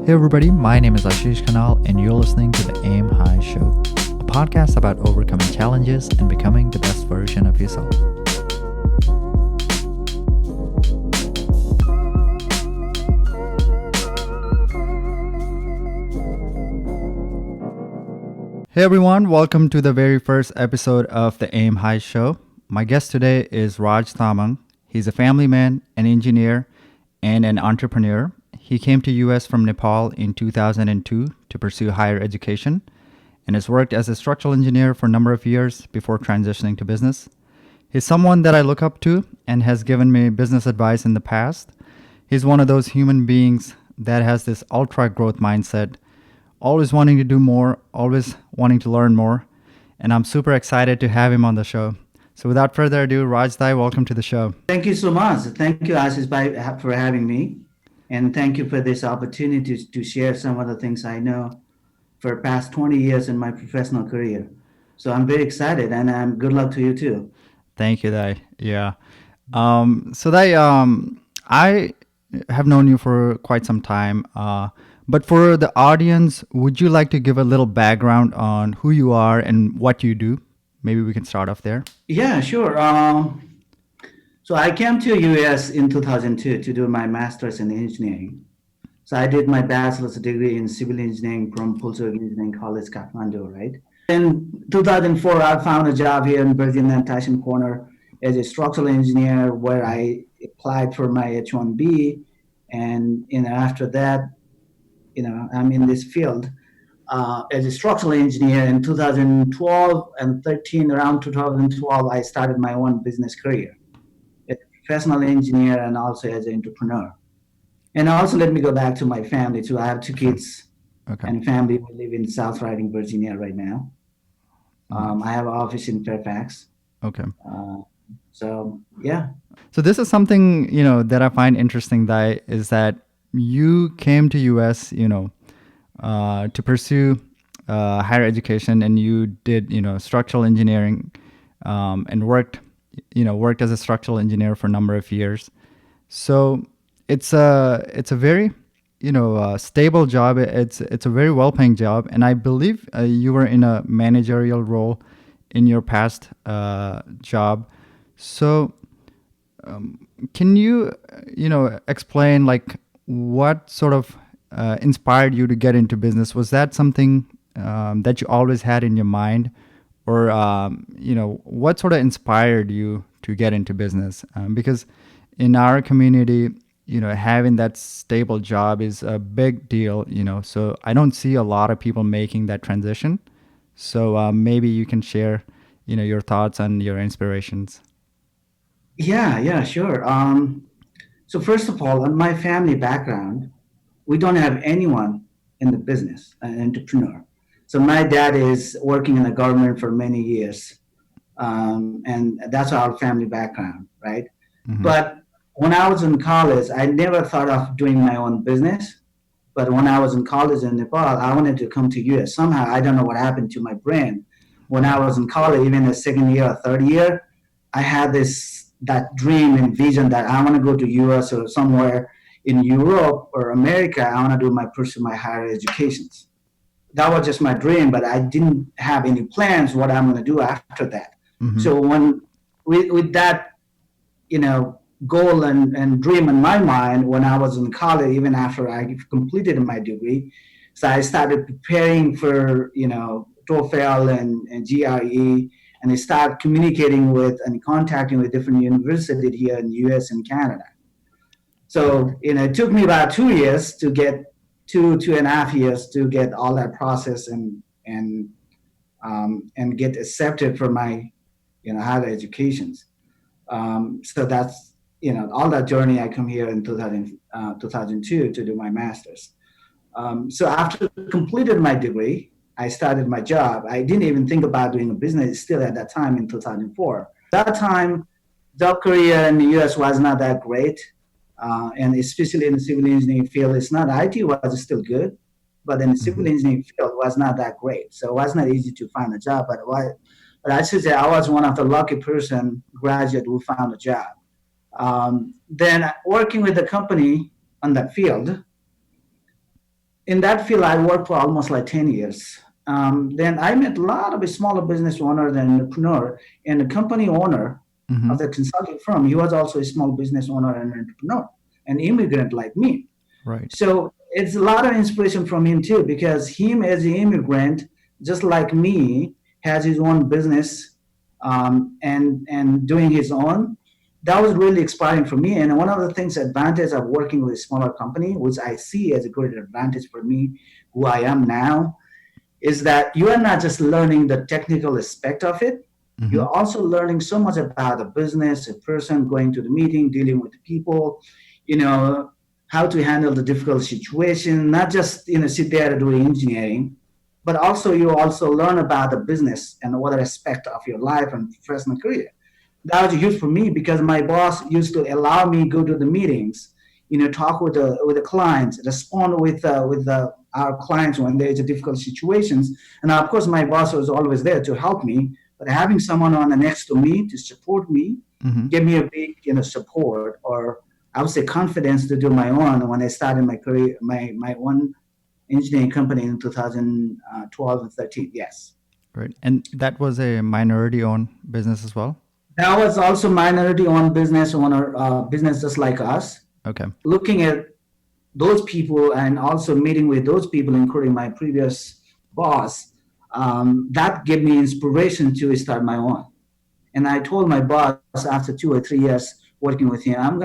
Hey everybody, my name is Ashish Kanal and you're listening to the Aim High Show, a podcast about overcoming challenges and becoming the best version of yourself. Hey everyone, welcome to the very first episode of the Aim High Show. My guest today is Raj Tamang. He's a family man, an engineer, and an entrepreneur. He came to US from Nepal in 2002 to pursue higher education and has worked as a structural engineer for a number of years before transitioning to business. He's someone that I look up to and has given me business advice in the past. He's one of those human beings that has this ultra growth mindset, always wanting to do more, always wanting to learn more, and I'm super excited to have him on the show. So without further ado, Raj Dai, welcome to the show. Thank you so much. Thank you, Ashish, for having me. And thank you for this opportunity to share some of the things I know for past 20 years in my professional career. So I'm very excited and good luck to you too. Thank you, Dai. Yeah. I have known you for quite some time. But for the audience, would you like to give a little background on who you are and what you do? Maybe we can start off there. Yeah, sure. So I came to US in 2002 to do my master's in engineering. So I did my bachelor's degree in civil engineering from Pulsar Engineering College, Kathmandu, right? In 2004, I found a job here in Virginia and Tyson Corner as a structural engineer where I applied for my H-1B. And after that, I'm in this field as a structural engineer in 2012 and 13. Around 2012, I started my own business career as a professional engineer and also as an entrepreneur. And also, let me go back to my family too. I have two Sure. kids Okay. and family. We live in South Riding, Virginia right now. Nice. I have an office in Fairfax. Okay. Uh, so, yeah. So this is something, that I find interesting, Dai, is that you came to US, to pursue higher education, and you did, structural engineering, and worked as a structural engineer for a number of years. So it's a very stable job. It's a very well paying job, and I believe you were in a managerial role in your past job. So can you explain like what sort of inspired you to get into business? Was that something that you always had in your mind, or what sort of inspired you to get into business? Because in our community, having that stable job is a big deal. So I don't see a lot of people making that transition. So maybe you can share, your thoughts and your inspirations. Yeah, sure. So, first of all, on my family background, we don't have anyone in the business, an entrepreneur. So, my dad is working in the government for many years. And that's our family background, right? Mm-hmm. But when I was in college, I never thought of doing my own business. But when I was in college in Nepal, I wanted to come to US. Somehow, I don't know what happened to my brain. When I Right. was in college, even the second year or third year, I had this that dream and vision that I want to go to US or somewhere in Europe or America. I want to pursue my higher educations. That was just my dream, but I didn't have any plans what I'm going to do after that. Mm-hmm. So when with that, goal and dream in my mind when I was in college, even after I completed my degree, so I started preparing for TOEFL and GRE, and I started communicating with and contacting with different universities here in the U.S. and Canada. So it took me about 2 years to get 2.5 years to get all that process and get accepted for my higher educations. So that's all that journey. I come here in 2002 to do my master's. So after completed my degree, I started my job. I didn't even think about doing a business still at that time in 2004. That time, job career in the US was not that great. And especially in the civil engineering field, it's not, IT was still good, but in the civil Mm-hmm. engineering field was not that great. So it was not easy to find a job, but I should say I was one of the lucky person graduate who found a job. Then working with the company on that field, in that field, I worked for almost like 10 years. Then I met a lot of smaller business owners and entrepreneur, and the company owner Mm-hmm. of the consulting firm. He was also a small business owner and entrepreneur, an immigrant like me. Right. So it's a lot of inspiration from him too, because him as an immigrant, just like me, has his own business, and doing his own. That was really inspiring for me. And one of the things advantage of working with a smaller company, which I see as a great advantage for me, who I am now, is that you are not just learning the technical aspect of it, Mm-hmm. you're also learning so much about the business, a person going to the meeting, dealing with the people, you know, how to handle the difficult situation, not just sit there doing engineering, but also you also learn about the business and other aspect of your life and professional career. That was huge for me because my boss used to allow me go to the meetings, talk with the clients, respond with our clients when there is a difficult situations. And of course, my boss was always there to help me. But having someone on the next to me to support me, Mm-hmm. give me a big support, or I would say confidence to do my own when I started my career, my own engineering company in 2012 and 13. Yes. Right. And that was a minority owned business as well. That was also minority owned business owner, business just like us. Okay. Looking at those people and also meeting with those people, including my previous boss, that gave me inspiration to start my own. And I told my boss after 2 or 3 years working with him, I'm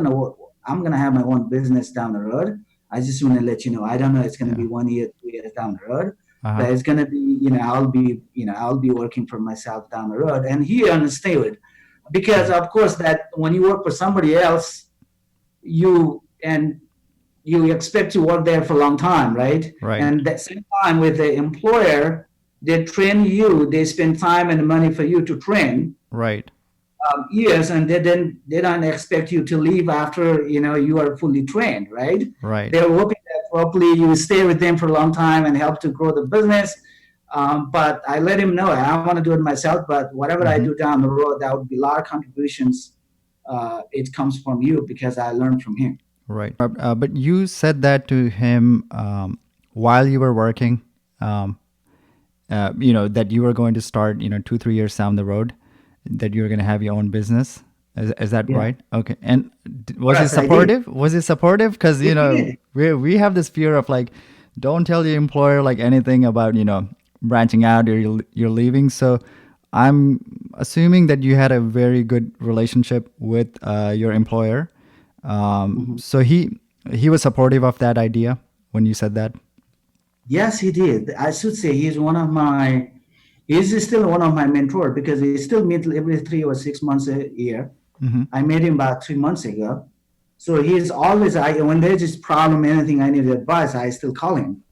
gonna have my own business down the road. I just want to let you know. I don't know it's gonna Yeah. be 1 year, 2 years down the road, Uh-huh. but it's gonna be I'll be working for myself down the road. And he understood because Right. of course that when you work for somebody else, you and you expect to work there for a long time, right? Right. And at the same time with the employer, they train you, they spend time and money for you to train Right. years, and they don't expect you to leave after you are fully trained, right? Right. They're hoping that probably you stay with them for a long time and help to grow the business. But I let him know I want to do it myself, but whatever I Mm-hmm. do down the road, that would be a lot of contributions. It comes from you because I learned from him. Right. But you said that to him while you were working, um, that you were going to start, 2, 3 years down the road, that you were going to have your own business. Is that Yeah. right? Okay. And was he Yes, I did. supportive? Was he supportive? Because, He did. we have this fear of like, don't tell your employer like anything about, branching out or you're leaving. So I'm assuming that you had a very good relationship with your employer. Mhm. So he was supportive of that idea when you said that. Yes, he did. I should say he's still one of my mentors because we still meet every 3 or 6 months a year. Mm-hmm. I met him about 3 months ago. So he's always, when there's this problem, anything I need advice, I still call him.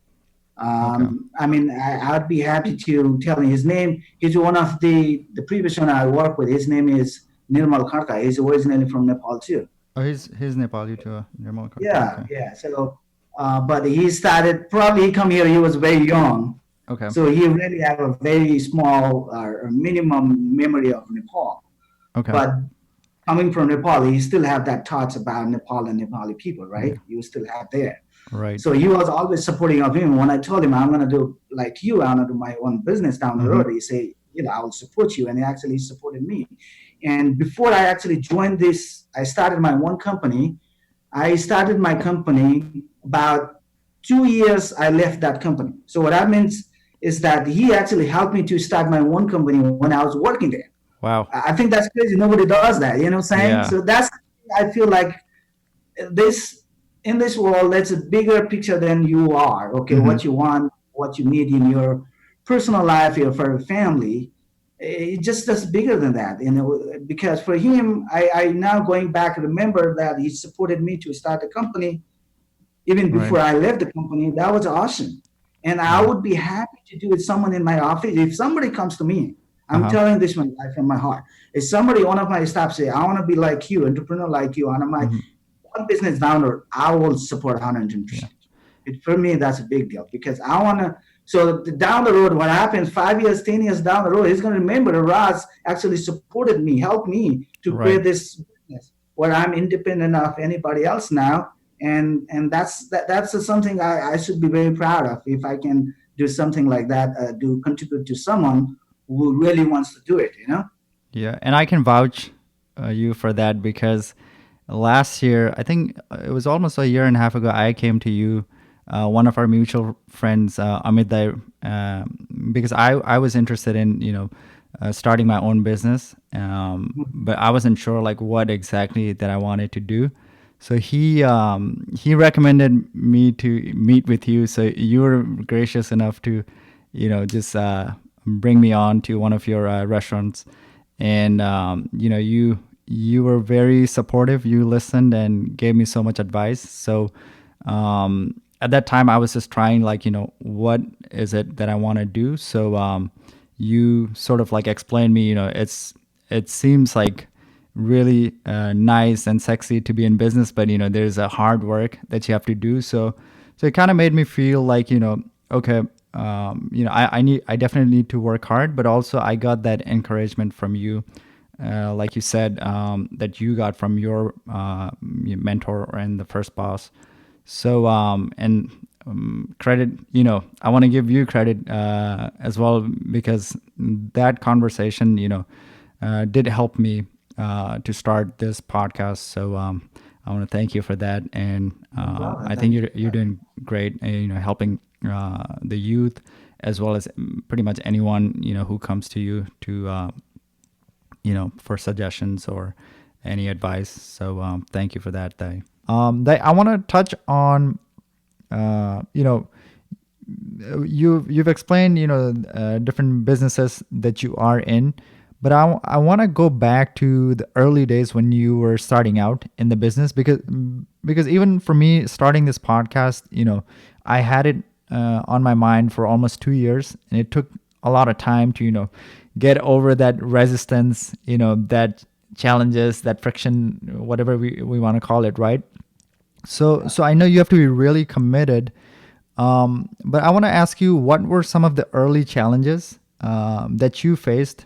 Okay. I mean, I'd be happy to tell him his name. He's one of the previous one I work with. His name is Nirmal Karka. He's originally from Nepal too. Oh, he's Nepali too. Nirmal Karka. Yeah, Okay. yeah. So, but he started probably he come here. He was very young, Okay. so he really have a very small minimum memory of Nepal. Okay. But coming from Nepal, he still have that thoughts about Nepal and Nepali people, Yeah. right? You still have there. Right. So he was always supporting of him. When I told him I'm gonna do like you, I'm gonna do my own business down the Mm-hmm. road, he say, I will support you, and he actually supported me. And before I actually joined this, I started my one company. I started my company about 2 years. I left that company. So what that means is that he actually helped me to start my one company when I was working there. Wow. I think that's crazy. Nobody does that. You know what I'm saying? Yeah. So that's I feel like this in this world, that's a bigger picture than you are. Okay, Mm-hmm. what you want, what you need in your personal life, your for your family. It just bigger than that. Because for him, I now going back remember that he supported me to start a company even Right. before I left the company. That was awesome. And I Yeah. would be happy to do with someone in my office. If somebody comes to me, I'm Uh-huh. telling this one from my heart. If somebody, one of my staff say, I want to be like you, entrepreneur like you, and my Mm-hmm. one business downward, I will support Yeah. 110%. For me, that's a big deal because I want to. So down the road, what happens 5 years, 10 years down the road, he's going to remember that Raz actually supported me, helped me to create Right. this business where I'm independent of anybody else now. And that's something I should be very proud of if I can do something like that, do contribute to someone who really wants to do it, you know. Yeah, and I can vouch you for that because last year, I think it was almost a year and a half ago, I came to you, one of our mutual friends, Amit, because I was interested in, starting my own business, but I wasn't sure like what exactly that I wanted to do. So he recommended me to meet with you. So you were gracious enough to, just bring me on to one of your restaurants, and you were very supportive. You listened and gave me so much advice. So at that time, I was just trying, like, what is it that I want to do. So you sort of like explained me, it seems like really nice and sexy to be in business, but there's a hard work that you have to do. So it kind of made me feel like, okay, I definitely need to work hard, but also I got that encouragement from you, like you said, that you got from your mentor and the first boss. So and credit, I want to give you credit as well, because that conversation, did help me to start this podcast. So I want to thank you for that, and Well, I think thank you. you're doing great, helping the youth, as well as pretty much anyone who comes to you to for suggestions or any advice. So thank you for that, Day. I want to touch on you've explained different businesses that you are in, but I want to go back to the early days when you were starting out in the business, because even for me starting this podcast, I had it on my mind for almost 2 years, and it took a lot of time to get over that resistance, that challenges, that friction, whatever we want to call it, right? So I know you have to be really committed. But I want to ask you, what were some of the early challenges that you faced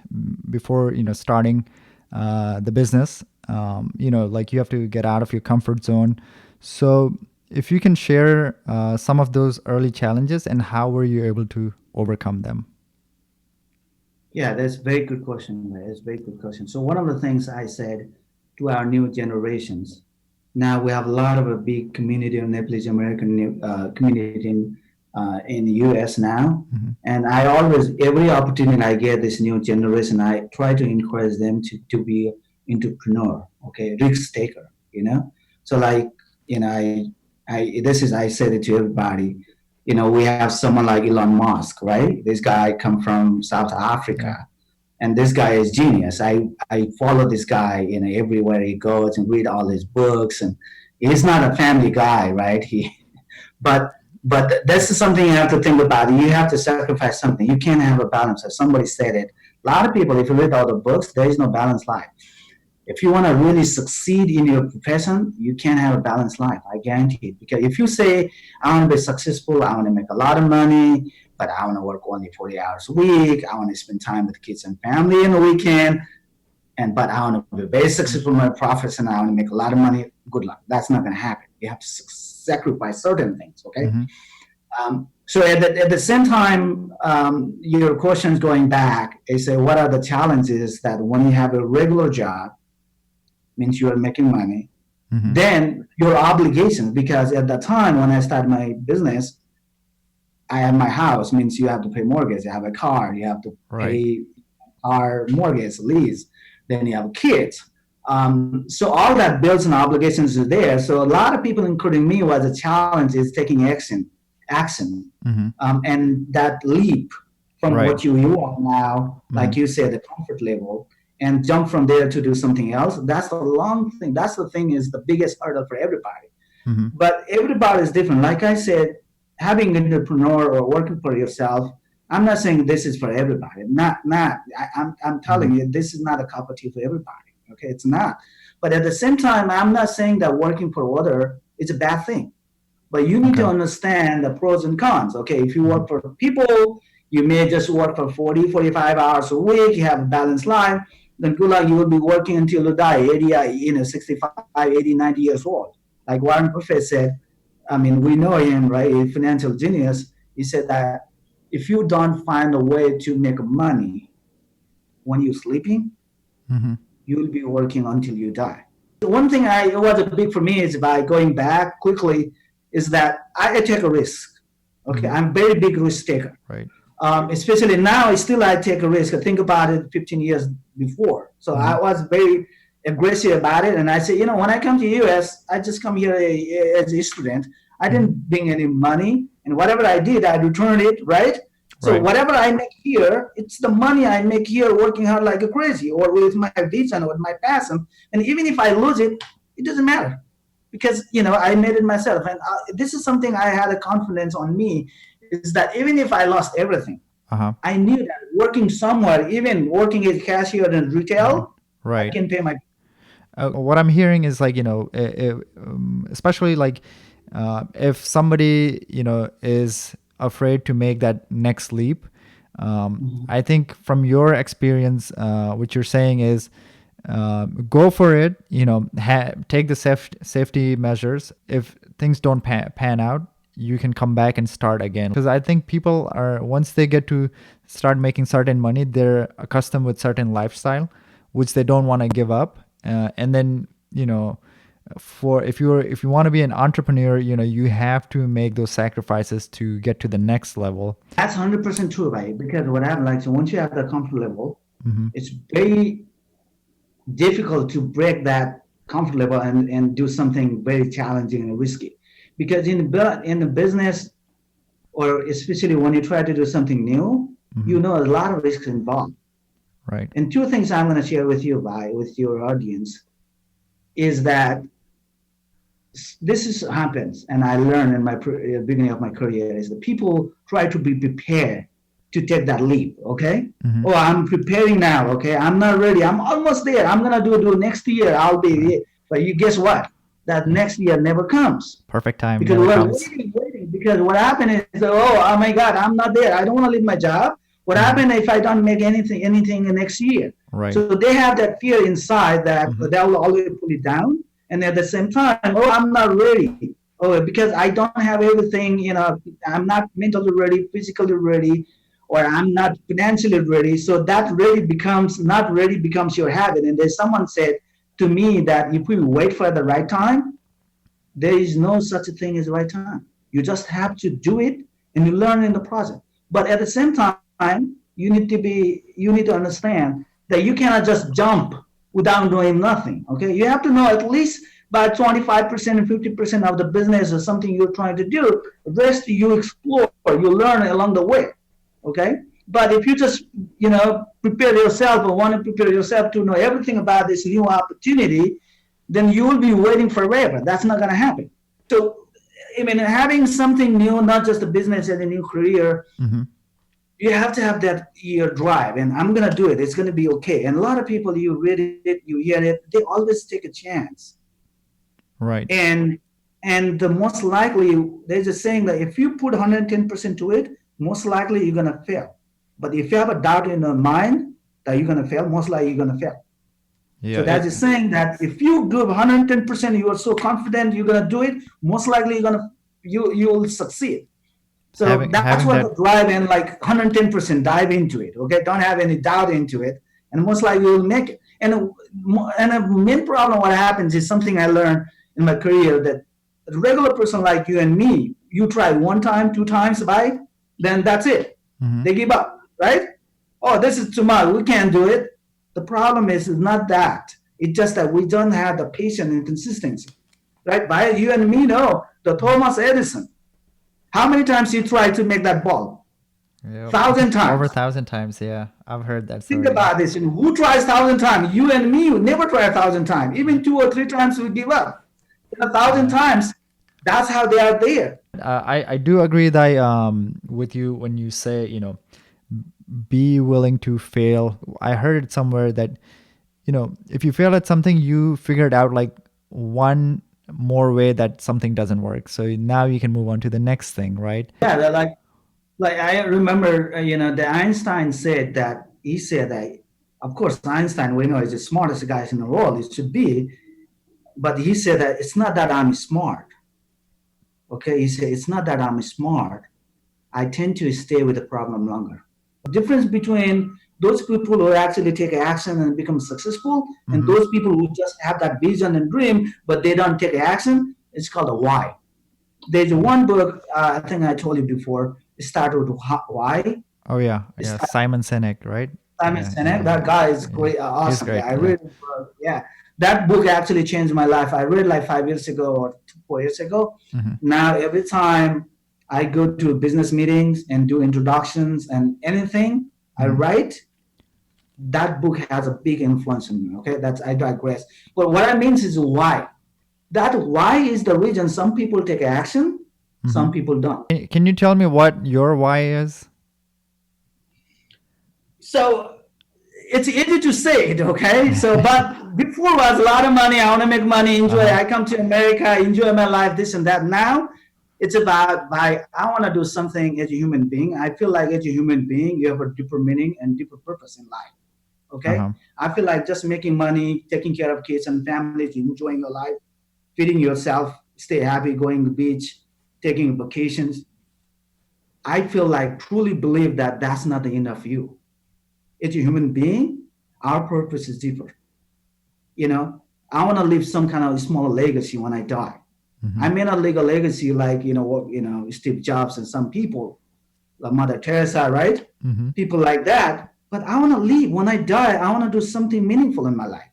before starting the business? Like you have to get out of your comfort zone. So if you can share some of those early challenges and how were you able to overcome them? Yeah, that's a very good question. That's a very good question. So one of the things I said to our new generations, now we have a lot of a big community of Nepalese American community in the U.S. now, Mm-hmm. and I always every opportunity I get this new generation, I try to encourage them to be entrepreneur, okay, risk taker, you know. So like I this is I said it to everybody. We have someone like Elon Musk, right? This guy come from South Yeah. Africa, and this guy is genius. I follow this guy, everywhere he goes and read all his books, and he's not a family guy, right? But this is something you have to think about. You have to sacrifice something. You can't have a balance. As somebody said it, a lot of people, if you read all the books, there is no balanced life. If you want to really succeed in your profession, you can't have a balanced life. I guarantee it. Because if you say, I want to be successful, I want to make a lot of money, but I want to work only 40 hours a week, I want to spend time with kids and family in the weekend, but I want to be very successful in my profession, I want to make a lot of money, good luck. That's not going to happen. You have to sacrifice certain things, okay? Mm-hmm. So at the same time, your questions going back is say, what are the challenges that when you have a regular job, means you are making money, Mm-hmm. then your obligations, because at the time when I started my business, I have my house, means you have to pay mortgage, you have a car, you have to Right. pay car mortgage, lease, then you have kids. So all that bills and obligations is there. So a lot of people, including me, was a challenge is taking action, Mm-hmm. and that leap from Right. what you are now, Mm-hmm. like you said, the comfort level, and jump from there to do something else. That's the long thing. That's the thing is the biggest hurdle for everybody. Mm-hmm. But everybody is different. Like I said, having an entrepreneur or working for yourself, I'm not saying this is for everybody. Not. I'm Mm-hmm. telling you, this is not a cup of tea for everybody. Okay, it's not. But at the same time, I'm not saying that working for other is a bad thing. But you need to Okay. understand the pros and cons. Okay, if you Mm-hmm. work for people, you may just work for 40, 45 hours a week, you have a balanced life, then good luck, you will be working until you die, 80, 65, 80, 90 years old. Like Warren Buffett said, I mean, we know him, right? A financial genius. He said that if you don't find a way to make money when you're sleeping, Mm-hmm. you will be working until you die. The one thing it was a big for me is by going back quickly is that I take a risk. Okay, Mm-hmm. I'm a very big risk taker. Right. Especially now, still I take a risk. I think about it 15 years before. So Mm-hmm. I was very aggressive about it. And I said, when I come to US, I just come here as a student. I Mm-hmm. didn't bring any money. And whatever I did, I returned it, right? So Right. whatever I make here, it's the money I make here working hard like a crazy or with my vision or with my passion. And even if I lose it, it doesn't matter because I made it myself. And this is something I had a confidence on me is that even if I lost everything, Uh-huh. I knew that working somewhere, even working as cashier in Mm-hmm. retail, I Right. can pay my. What I'm hearing is like, especially like if somebody, is afraid to make that next leap, Mhm. I think from your experience, what you're saying is go for it, take the safety measures. If things don't pan out, you can come back and start again. Because I think people are, once they get to start making certain money, they're accustomed with certain lifestyle, which they don't want to give up. And then, for if you want to be an entrepreneur, you have to make those sacrifices to get to the next level. That's 100% true, right? Because what happened, like, so once you have the comfort level, Mm-hmm. it's very difficult to break that comfort level and do something very challenging and risky. Because in the business, or especially when you try to do something new, Mm-hmm. a lot of risks involved. Right. And two things I'm going to share with you, with your audience, is that this is happens, and I learned in my beginning of my career is that people try to be prepared to take that leap. Okay, Mm-hmm. oh, I'm preparing now. Okay, I'm not ready. I'm almost there. I'm gonna do next year. I'll be Right. there. But you guess what? That next year never comes Perfect time because never we're comes. waiting. Because what happened is, oh my God, I'm not there. I don't want to leave my job. What Mm-hmm. happened if I don't make anything next year? Right. So they have that fear inside that Mm-hmm. that will always pull it down. And at the same time, oh, I'm not ready. Oh, because I don't have everything. I'm not mentally ready, physically ready, or I'm not financially ready. So that ready becomes not ready becomes your habit. And there's someone said to me that if we wait for the right time, there is no such a thing as the right time. You just have to do it and you learn in the process. But at the same time, you need to understand that you cannot just jump without doing nothing. Okay, you have to know at least by 25% and 50% of the business or something you're trying to do. The rest you explore, you learn along the way. Okay, but if you just prepare yourself or want to prepare yourself to know everything about this new opportunity, then you will be waiting forever. That's not going to happen. So, I mean, having something new, not just a business and a new career, Mm-hmm. you have to have that your drive. And I'm going to do it. It's going to be okay. And a lot of people, you read it, you hear it, they always take a chance. Right. And the most likely, there's a saying that if you put 110% to it, most likely you're going to fail. But if you have a doubt in your mind that you're going to fail, most likely you're going to fail. So Yeah. that is saying that if you do 110%, you are so confident you're gonna do it. Most likely, you will succeed. So that's Having what that. the drive and like 110% dive into it. Okay, don't have any doubt into it, and most likely you'll make it. And a main problem what happens is something I learned in my career that a regular person like you and me, you try one time, two times, right? Then that's it. Mm-hmm. They give up, right? Oh, this is too much. We can't do it. The problem is not that. It's just that we don't have the patience and consistency, right? By you and me know the Thomas Edison. How many times he tried to make that bulb? Yeah. 1,000 times. Over 1,000 times. Yeah, I've heard that Think story. about this. And who tries 1,000 times? You and me would never try 1,000 times. Even two or three times we give up. 1,000 times, that's how they are there. I do agree that with you when you say be willing to fail. I heard it somewhere that if you fail at something, you figured out like one more way that something doesn't work. So now you can move on to the next thing, right? Yeah, they're like I remember, the Einstein said that of course, Einstein we know is the smartest guy in the world. It should be, But he said that it's not that I'm smart. Okay, he said it's not that I'm smart. I tend to stay with the problem longer. Difference between those people who actually take action and become successful and Mm-hmm. those people who just have that vision and dream but they don't take action, it's called a why. There's one book, I think I told you before, it started with why. Oh yeah, It yeah. started Simon Sinek, right? Simon Yeah, Sinek. yeah, That guy is yeah. great, He's awesome guy. great. I Yeah. read, yeah, that book actually changed my life. I read like 5 years ago or 4 years ago. Mm-hmm. Now every time I go to business meetings and do introductions and anything I Mm-hmm. write, that book has a big influence on me. Okay, that's I digress. But what I mean is why. That why is the reason some people take action, Mm-hmm. some people don't. Can you tell me what your why is? So it's easy to say it, okay? So, but before was a lot of money. I want to make money, enjoy. Uh-huh. I come to America, enjoy my life, this and that. Now, it's about by I want to do something as a human being. I feel like as a human being, you have a deeper meaning and deeper purpose in life. Okay, Uh-huh. I feel like just making money, taking care of kids and families, enjoying your life, feeding yourself, stay happy, going to the beach, taking vacations. I feel like truly believe that that's not enough. You, as a human being, our purpose is deeper. You know, I want to leave some kind of small legacy when I die. Mm-hmm. I may not leave a legacy like Steve Jobs and some people like Mother Teresa, right? Mm-hmm. People like that. But I want to leave when I die. I want to do something meaningful in my life.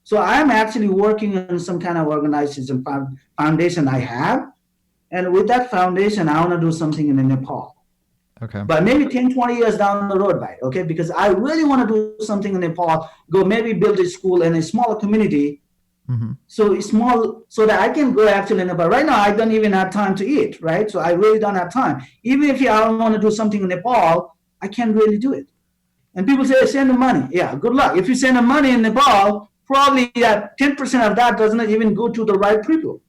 So I'm actually working on some kind of organization foundation I have, and with that foundation, I want to do something in Nepal. Okay. But maybe 10, 20 years down the road, right? Okay, because I really want to do something in Nepal, go maybe build a school in a smaller community. Mm-hmm. So it's small, so that I can go actually in Nepal. Right now, I don't even have time to eat, right? So I really don't have time. Even if I want to do something in Nepal, I can't really do it. And people say, send the money. Yeah, good luck. If you send the money in Nepal, probably 10% of that doesn't even go to the right people.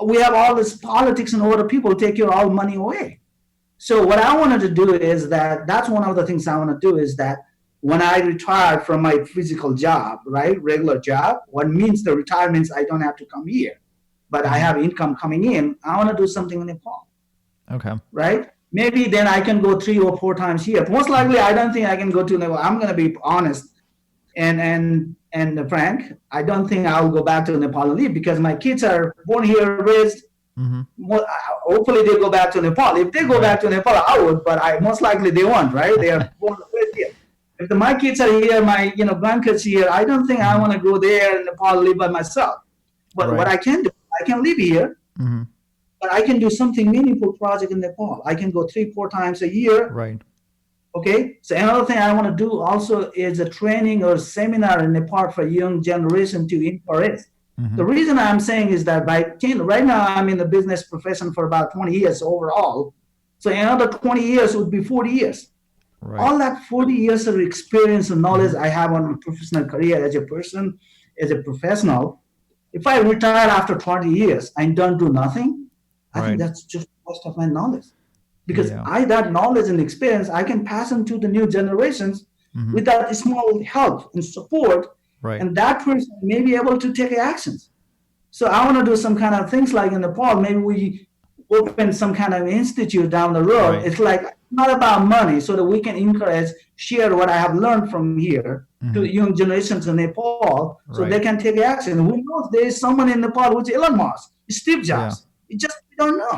We have all this politics and other people take your all money away. So what I wanted to do is that's one of the things I want to do is that when I retire from my physical job, right, regular job, what means the retirement I don't have to come here, but I Mm-hmm. have income coming in. I want to do something in Nepal, Okay. right? Maybe then I can go 3 or 4 times here. Most likely, I don't think I can go to Nepal. I'm going to be honest and frank. I don't think I'll go back to Nepal and live because my kids are born here, raised. Mm-hmm. Hopefully they go back to Nepal. If they go Right. back to Nepal, I would, but I most likely they won't, right? They are born and raised here. If my kids are here, my grandkids here, I don't think I Mm-hmm. want to go there in Nepal live by myself. But what Right. I can do, I can live here, Mm-hmm. but I can do something meaningful project in Nepal. I can go 3, 4 times a year. Right. Okay. So another thing I want to do also is a training or seminar in Nepal for young generation to encourage. Mm-hmm. The reason I'm saying is that right now I'm in the business profession for about 20 years overall. So another 20 years would be 40 years. Right. All that 40 years of experience and Mm-hmm. knowledge I have on my professional career as a person, as a professional, if I retire after 20 years and don't do nothing, I think Right. that's just most of my knowledge. Because Yeah. I that knowledge and experience I can pass on to the new generations Mm-hmm. with that small help and support, Right. and that person may be able to take actions. So I want to do some kind of things like in Nepal. Maybe we open some kind of institute down the road. Right. It's like not about money, so that we can encourage, share what I have learned from here to Mm-hmm. young generations in Nepal, so they Right. can take action. Who knows? There is someone in Nepal who's Elon Musk, Steve Yeah. Jobs. It just we don't know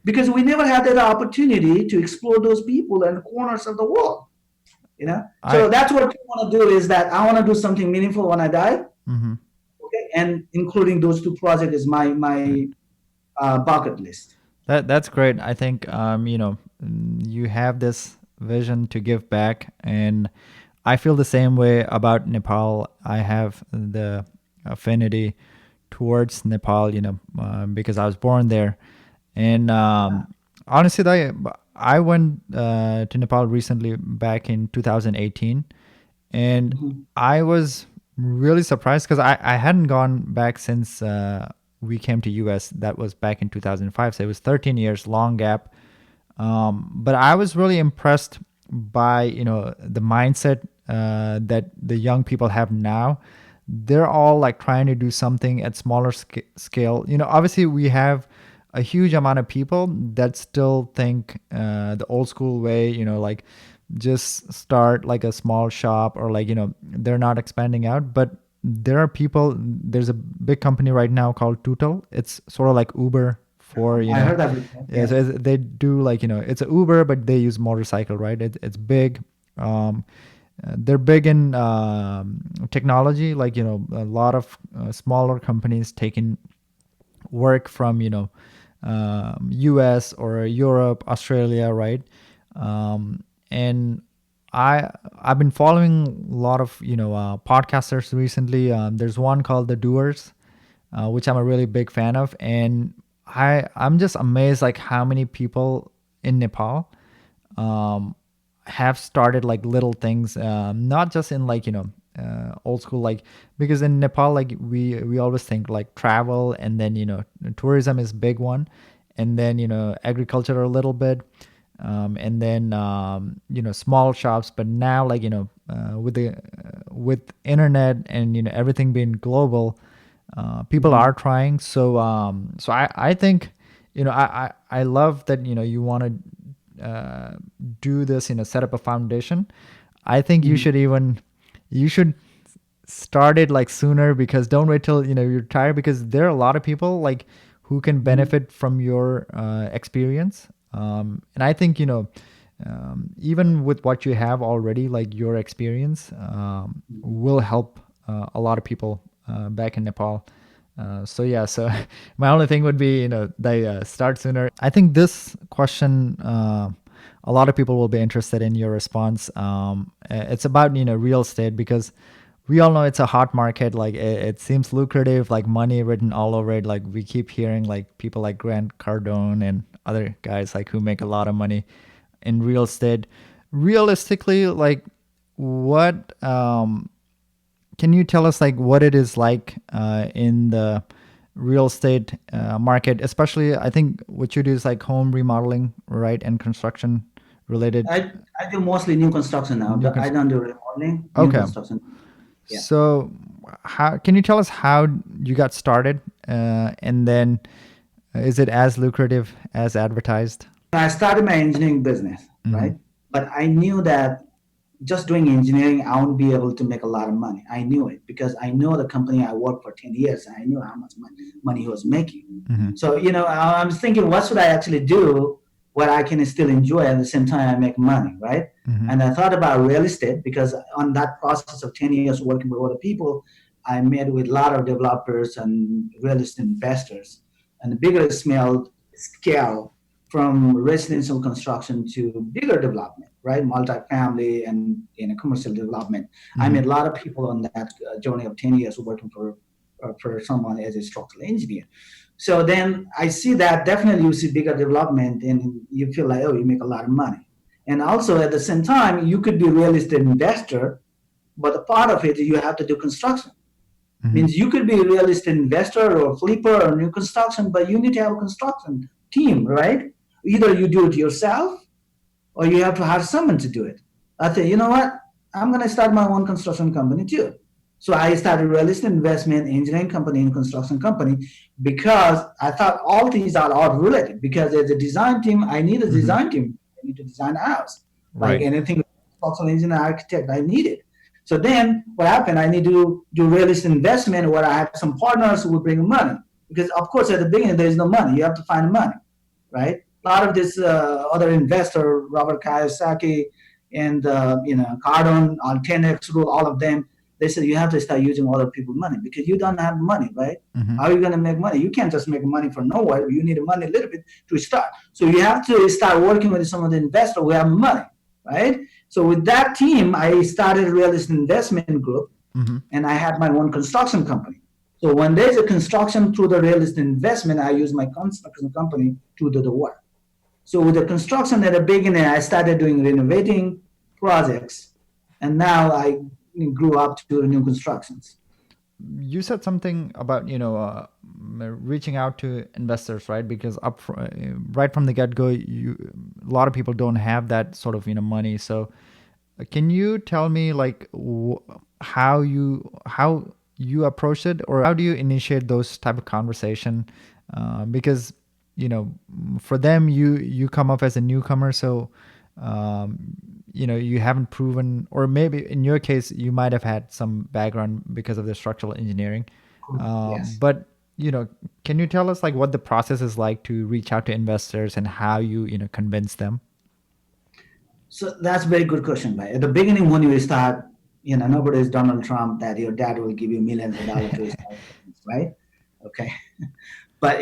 because we never had that opportunity to explore those people and corners of the world. I. So that's what I want to do is that I want to do something meaningful when I die. Mm-hmm. Okay, and including those two projects is my bucket list. That's great. I think you have this vision to give back, and I feel the same way about Nepal. I have the affinity towards Nepal, because I was born there, and honestly, I went to Nepal recently back in 2018, and Mhm. I was really surprised because I hadn't gone back since we came to US. That was back in 2005, so it was 13 years, long gap. But I was really impressed by the mindset that the young people have now. they're all like trying to do something at smaller scale. Obviously we have a huge amount of people that still think the old school way, like just start like a small shop, or like, they're not expanding out. But there are people, there's a big company right now called Tutel. It's sort of like Uber for, I heard that before. yeah, Yeah. so they do like, it's a Uber, but they use motorcycle, right? It's big. Um, they're big in technology, like, a lot of smaller companies taking work from, US or Europe, Australia, right? And I've been following a lot of, podcasters recently. There's one called The Doers, which I'm a really big fan of. And I'm just amazed like how many people in Nepal um, have started like little things, not just in like, old school, like, because in Nepal, like we always think like travel, and then, tourism is big one, and then, agriculture a little bit, and then, small shops. But now, like, with internet and, everything being global, people Mhm. are trying. So I think, I love that, you want to do this, set up a foundation. I think you Mhm. should even, you should start it like sooner, because don't wait till, you're tired, because there are a lot of people like who can Mhm. benefit from your experience. And I think, even with what you have already, like your experience will help a lot of people back in Nepal. So yeah, so my only thing would be, they start sooner. I think this question, a lot of people will be interested in your response. It's about, real estate, because we all know it's a hot market. Like it seems lucrative, like money written all over it. Like we keep hearing like people like Grant Cardone and other guys like who make a lot of money in real estate. Realistically, like what can you tell us like what it is like in the real estate market, especially I think what you do is like home remodeling, right, and construction related I do mostly new construction now. new I don't do remodeling, new Okay. construction. Yeah. So, how can you tell us how you got started, and then is it as lucrative as advertised? I started my engineering business, Mm-hmm. right? But I knew that just doing engineering, I won't be able to make a lot of money. I knew it because I know the company I worked for 10 years and I knew how much money he was making. Mm-hmm. So, I was thinking, what should I actually do where I can still enjoy at the same time I make money, right? Mm-hmm. And I thought about real estate because on that process of 10 years working with other people, I met with a lot of developers and real estate investors. And the bigger scale from residential construction to bigger development, right? Multifamily and commercial development. I Mm-hmm. met a lot of people on that journey of 10 years working for someone as a structural engineer. So then I see that definitely you see bigger development and you feel like, oh, you make a lot of money. And also at the same time, you could be a real estate investor, but a part of it, you have to do construction. Mm-hmm. Means you could be a real estate investor or flipper or new construction, but you need to have a construction team, right? Either you do it yourself or you have to hire someone to do it. I said, you know what? I'm going to start my own construction company too. So I started real estate investment, engineering company, and construction company because I thought all these are all related. Because as a design team, I need a Mm-hmm. design team. I need to design a house. Like Right. anything, structural engineer, architect, I need it. So then what happened? I need to do real estate investment where I have some partners who will bring money. Because of course at the beginning there is no money. You have to find money, right? A lot of this other investor, Robert Kiyosaki and Cardone on 10x rule, all of them, they said you have to start using other people's money because you don't have money, right? Mm-hmm. How are you going to make money? You can't just make money from nowhere. You need money a little bit to start. So you have to start working with some of the investors who have money, right? So with that team, I started a real estate investment group Mm-hmm. and I had my own construction company. So when there's a construction through the real estate investment, I use my construction company to do the work. So with the construction at the beginning, I started doing renovating projects, and now I grew up to the new constructions. You said something about, reaching out to investors, right? Because right from the get go, you a lot of people don't have that sort of, money. So can you tell me like how you approach it, or how do you initiate those type of conversation? Because for them, you come up as a newcomer, so um, you haven't proven, or maybe in your case you might have had some background because of the structural engineering. Yes. But can you tell us like what the process is like to reach out to investors and how you convince them? So that's a very good question, right? At the beginning, when you start, nobody is Donald Trump that your dad will give you millions of dollars to start a business, right? Okay. But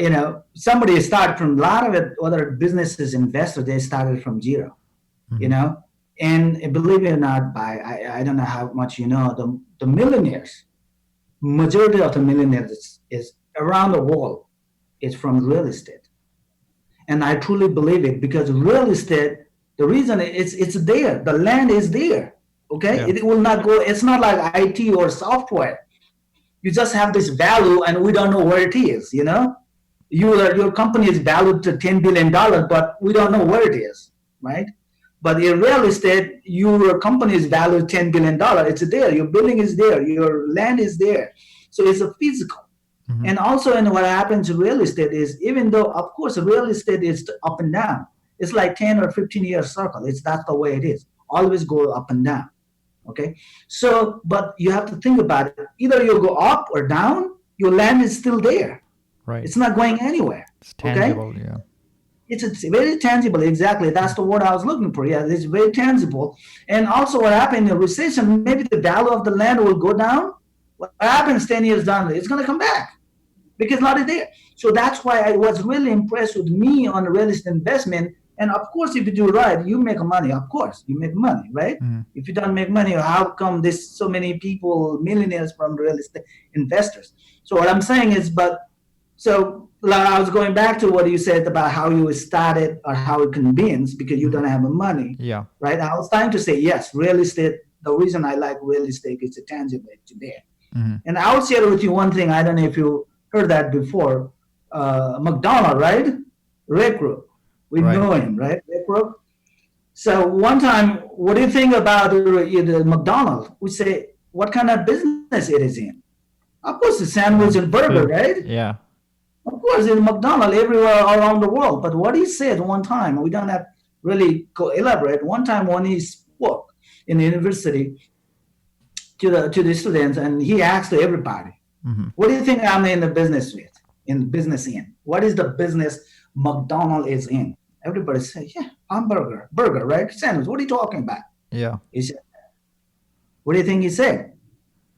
somebody start from a lot of it, other businesses, investors, they started from zero, you Mm-hmm. know. And believe it or not, I don't know how much the millionaires, majority of the millionaires is around the world is from real estate. And I truly believe it because real estate, the reason it's there, the land is there. Okay, Yeah. it will not go. It's not like IT or software. You just have this value, and we don't know where it is. Your company is valued to $10 billion, but we don't know where it is, right? But in real estate, your company is valued $10 billion. It's there. Your building is there. Your land is there. So it's a physical. Mm-hmm. And also, and what happens in real estate is, even though, of course, real estate is up and down, it's like 10 or 15-year circle. That's the way it is. Always go up and down. Okay. So, but you have to think about it. Either you go up or down, your land is still there. Right. It's not going anywhere. It's Okay. tangible. Yeah. It's very tangible. Exactly. That's the word I was looking for. Yeah, it's very tangible. And also, what happened in a recession, maybe the value of the land will go down. What happens 10 years down, it's going to come back because not there. So that's why I was really impressed with me on real estate investment. And of course, if you do right, you make money. Of course, you make money, right? Mm-hmm. If you don't make money, how come there's so many people, millionaires from real estate investors? So what I'm saying is, so like, I was going back to what you said about how you started or how you convinced because you don't have the money, Yeah. right? I was trying to say, yes, real estate, the reason I like real estate is it's tangible, it's there. Mm-hmm. And I'll share with you one thing. I don't know if you heard that before. McDonald, right? Recruit. We Right. know him, right? Recruit. So one time, what do you think about the McDonald? We say, what kind of business it is in? Of course, it's sandwich and burger, Food. right? Yeah. Of course, in McDonald everywhere around the world. But what he said one time, we don't have really elaborate. One time when he spoke in the university to the students, and he asked everybody, Mm-hmm. what do you think I'm in the business with? In business in? What is the business McDonald is in? Everybody say, yeah, hamburger, burger, right? Sandwich. What are you talking about? Yeah. He said, what do you think he said?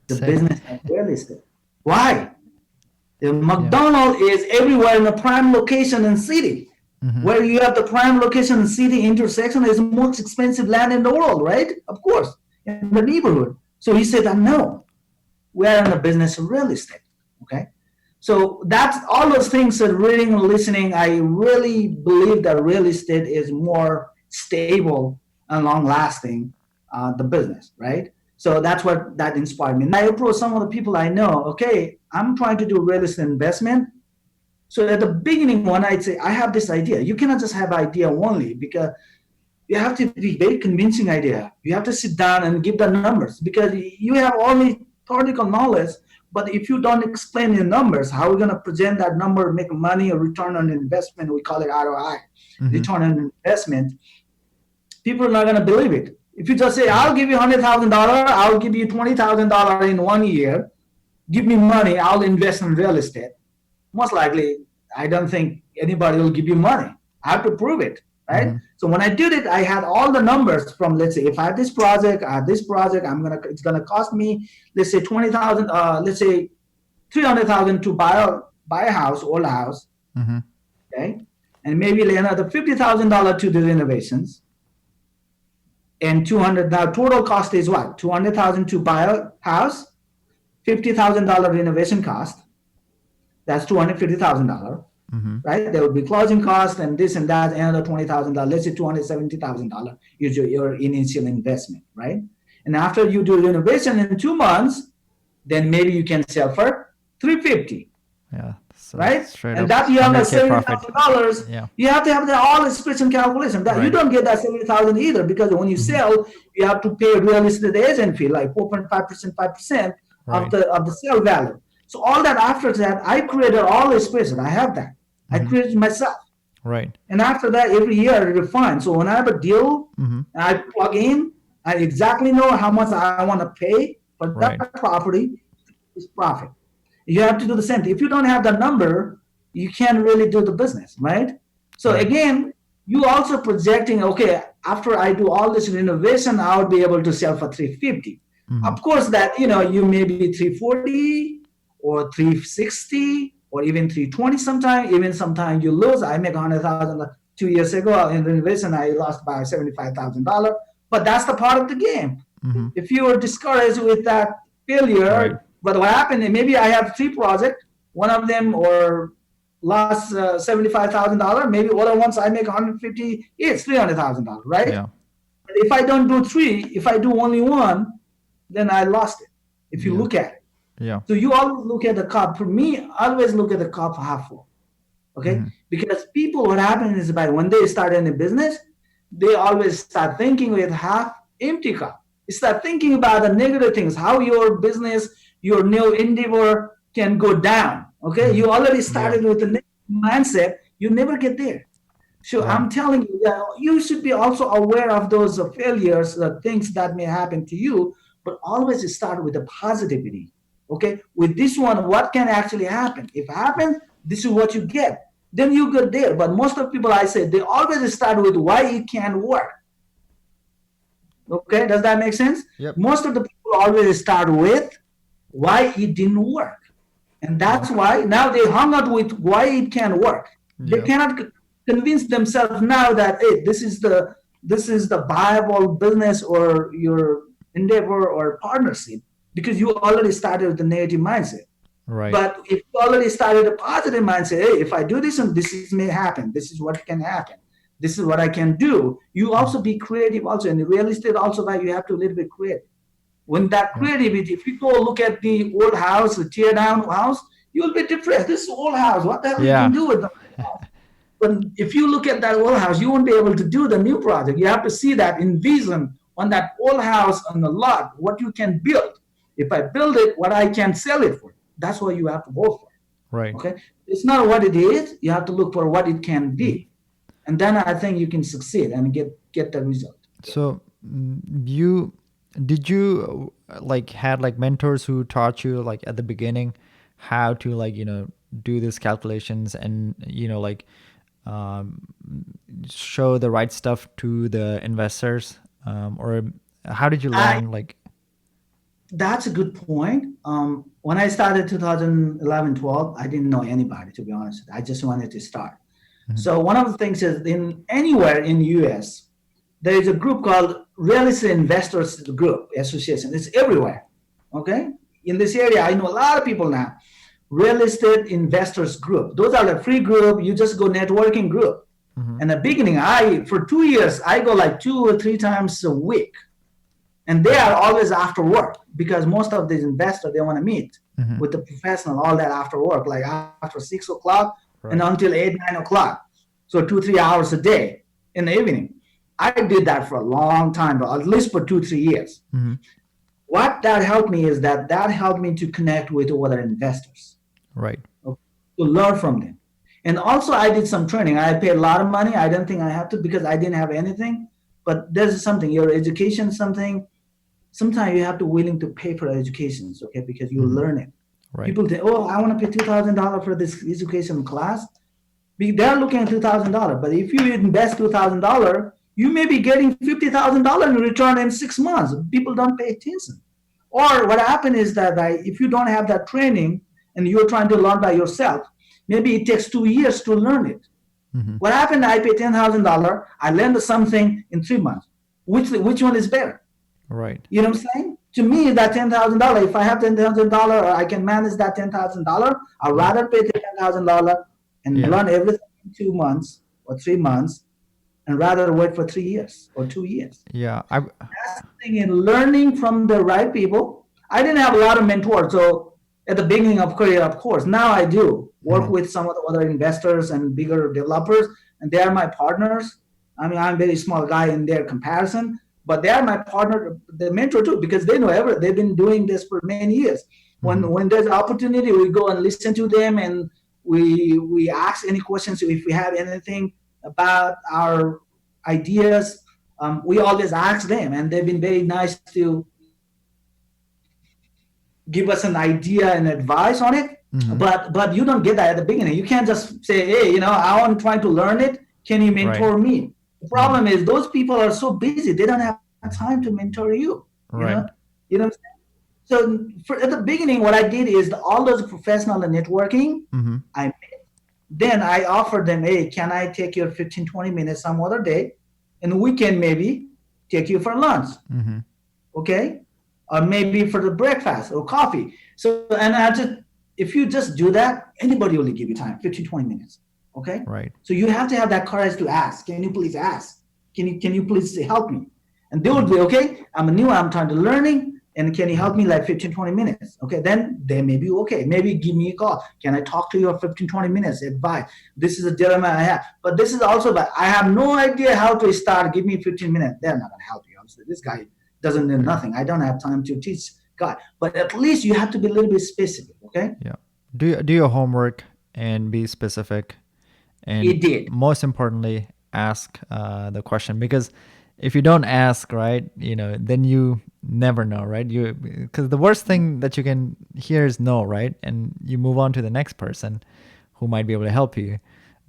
The Same. business of real estate. Why? The Yeah. McDonald is everywhere in the prime location in city. Mm-hmm. Where you have the prime location in city intersection is the most expensive land in the world, right? Of course, in the neighborhood. So he said, no, we are in the business of real estate. Okay. So that's all those things that reading and listening, I really believe that real estate is more stable and long lasting, the business, right? So that's what that inspired me. And I approach some of the people I know, okay, I'm trying to do real estate investment. So at the beginning, when I'd say, I have this idea, you cannot just have idea only because you have to be very convincing idea. You have to sit down and give the numbers because you have only theoretical knowledge, but if you don't explain the numbers, how are we going to present that number, make money or return on investment? We call it ROI, Mm-hmm. return on investment. People are not going to believe it. If you just say, I'll give you $100,000, I'll give you $20,000 in 1 year, give me money, I'll invest in real estate. Most likely, I don't think anybody will give you money. I have to prove it, right? Mm-hmm. So when I did it, I had all the numbers from, let's say, if I have this project, it's gonna cost me, let's say 20,000, let's say 300,000 to buy a house, old house, Mm-hmm. okay, and maybe another $50,000 to the renovations, and 200. Now total cost is what? 200,000 to buy a house, $50,000 renovation cost. That's $250,000, Mm-hmm. right? There would be closing costs and this and that, another $20,000. Let's say $270,000 is your initial investment, right? And after you do renovation in 2 months, then maybe you can sell for $350,000. Yeah. So Right? straight And up that you have like 100K profit. $70,000. Yeah. You have to have the all expression calculation. That you Right. don't get that 70,000 either because when you Mm-hmm. sell, you have to pay a real estate agent fee like 4.5%, 5% of Right. the sale value. So all that after that, I created all the spaces. I have that. I Mm-hmm. created myself. Right. And after that, every year I refine. So when I have a deal, Mm-hmm. I plug in, I exactly know how much I want to pay for that Right. property is profit. You have to do the same thing. If you don't have the number, you can't really do the business, right? So Right. again, you also projecting, okay, after I do all this renovation, I would be able to sell for 350. Mm-hmm. Of course, that you may be 340 or 360 or even 320 sometimes. Even sometimes you lose. I make 100,000 2 years ago in renovation. I lost by $75,000. But that's the part of the game. Mm-hmm. If you were discouraged with that Right. failure, but what happened? Maybe I have three projects. One of them or lost $75,000. Maybe other ones I make 150. It's $300,000, right? Yeah. But if I don't do three, if I do only one, then I lost it. If you Yeah. look at it, Yeah. so you always look at the cup. For me, I always look at the cup half full. Okay, Mm-hmm. because people, what happens is by when they start in a business, they always start thinking with half empty cup. You start thinking about the negative things, how your business, your new endeavor can go down. Okay, Mm-hmm. you already Yeah. started with a negative mindset, you never get there. So Right. I'm telling you that you should be also aware of those failures, the things that may happen to you, but always start with the positivity. Okay, with this one, what can actually happen? If it happens, this is what you get. Then you get there. But most of the people I say they always start with why it can't work. Okay, does that make sense? Yep. Most of the people always start with why it didn't work. And Yeah. that's why now they hung out with why it can work. They Yep. cannot convince themselves now that hey, this is the viable business or your endeavor or partnership because you already started with the negative mindset. Right. But if you already started a positive mindset, hey, if I do this and may happen, this is what can happen. This is what I can do. You Mm-hmm. also be creative also. And real estate also that you have to a little bit creative. When that Yeah. creativity, if you go look at the old house, the tear down house, you'll be depressed. This is old house. What the hell you can Yeah. do with the house? But if you look at that old house, you won't be able to do the new project. You have to see that, envision on that old house on the lot, what you can build. If I build it, what I can sell it for. That's what you have to go for. Right. Okay? It's not what it is. You have to look for what it can Mm-hmm. be. And then I think you can succeed and get the result. So, you did you like had like mentors who taught you like at the beginning how to like do these calculations and like um, show the right stuff to the investors, or how did you I learn like? That's a good point. When I started 2011, 12, I didn't know anybody, to be honest. I just wanted to start. Mhm. So one of the things is in anywhere in US, there is a group called Realist Investors Group Association. It's everywhere. Okay. In this area, I know a lot of people now. Real estate investors group. Those are the free group. You just go networking group. Mhm. In the beginning, I for 2 years, I go like 2 or 3 times a week and they are always after work because most of these investors they want to meet Mhm. with the professional all that after work like after 6 o'clock and Right. until 8 9 o'clock, so 2 3 hours a day in the evening. I did that for a long time, but at least for 2 3 years. Mhm. What that helped me is that helped me to connect with other investors, Right. okay, to learn from them. And also I did some training. I paid a lot of money. I don't think I have to because I didn't have anything, but there's something your education something sometimes you have to willing to pay for educations, okay, because you Mhm. learn it. Right. People think, oh, I want to pay $2,000 for this education class. They're looking at $2,000, but if you invest $2,000, you may be getting $50,000 in return in 6 months. People don't pay attention. Or what happened is that if you don't have that training and you're trying to learn by yourself, maybe it takes 2 years to learn it. Mhm. What happened? I pay $10,000. I learned something in 3 months. Which one is better? Right. You know what I'm saying? To me, that $10,000, if I have $10,000, I can manage that $10,000. I'd Yeah. rather pay $10,000 and Yeah. learn everything in 2 months or 3 months, and rather wait for 3 years or 2 years. Yeah. I. That's the thing in learning from the right people. I didn't have a lot of mentors, so at the beginning of career, of course. Now I do work Mhm. with some of the other investors and bigger developers, and they are my partners. I mean, I'm a very small guy in their comparison, but they are my partner, the mentor too, because they know they've been doing this for many years. When there's opportunity, we go and listen to them, and we ask any questions if we have anything about our ideas. We always ask them, and they've been very nice to give us an idea and advice on it. But you don't get that at the beginning. You can't just say, hey, I'm trying to learn it. Can you Right. mentor me? The problem is those people are so busy, they don't have time to mentor you. Right. You know what I'm saying? So at the beginning, what I did is all those professional networking, I then I offered them, hey, can I take your 15, 20 minutes some other day? And we can maybe take you for lunch. Okay? Or maybe for the breakfast or coffee. So, and if you just do that, anybody will give you time, 15, 20 minutes. Okay? Right. So you have to have that courage to ask. Can you please ask? Can you please help me? And they would be, okay, I'm trying to learning, and can you help me like 15, 20 minutes? Okay, then they may be okay. Maybe give me a call. Can I talk to you for 15, 20 minutes? Advice. This is a dilemma I have. But this is also, but I have no idea how to start. Give me 15 minutes. They're not going to help you. Obviously, this guy doesn't know nothing. I don't have time to teach God. But at least you have to be a little bit specific, okay? Yeah. Do your homework and be specific. And It did. most importantly, ask the question, because if you don't ask, right, then you never know, right? Because the worst thing that you can hear is no, right? And you move on to the next person who might be able to help you.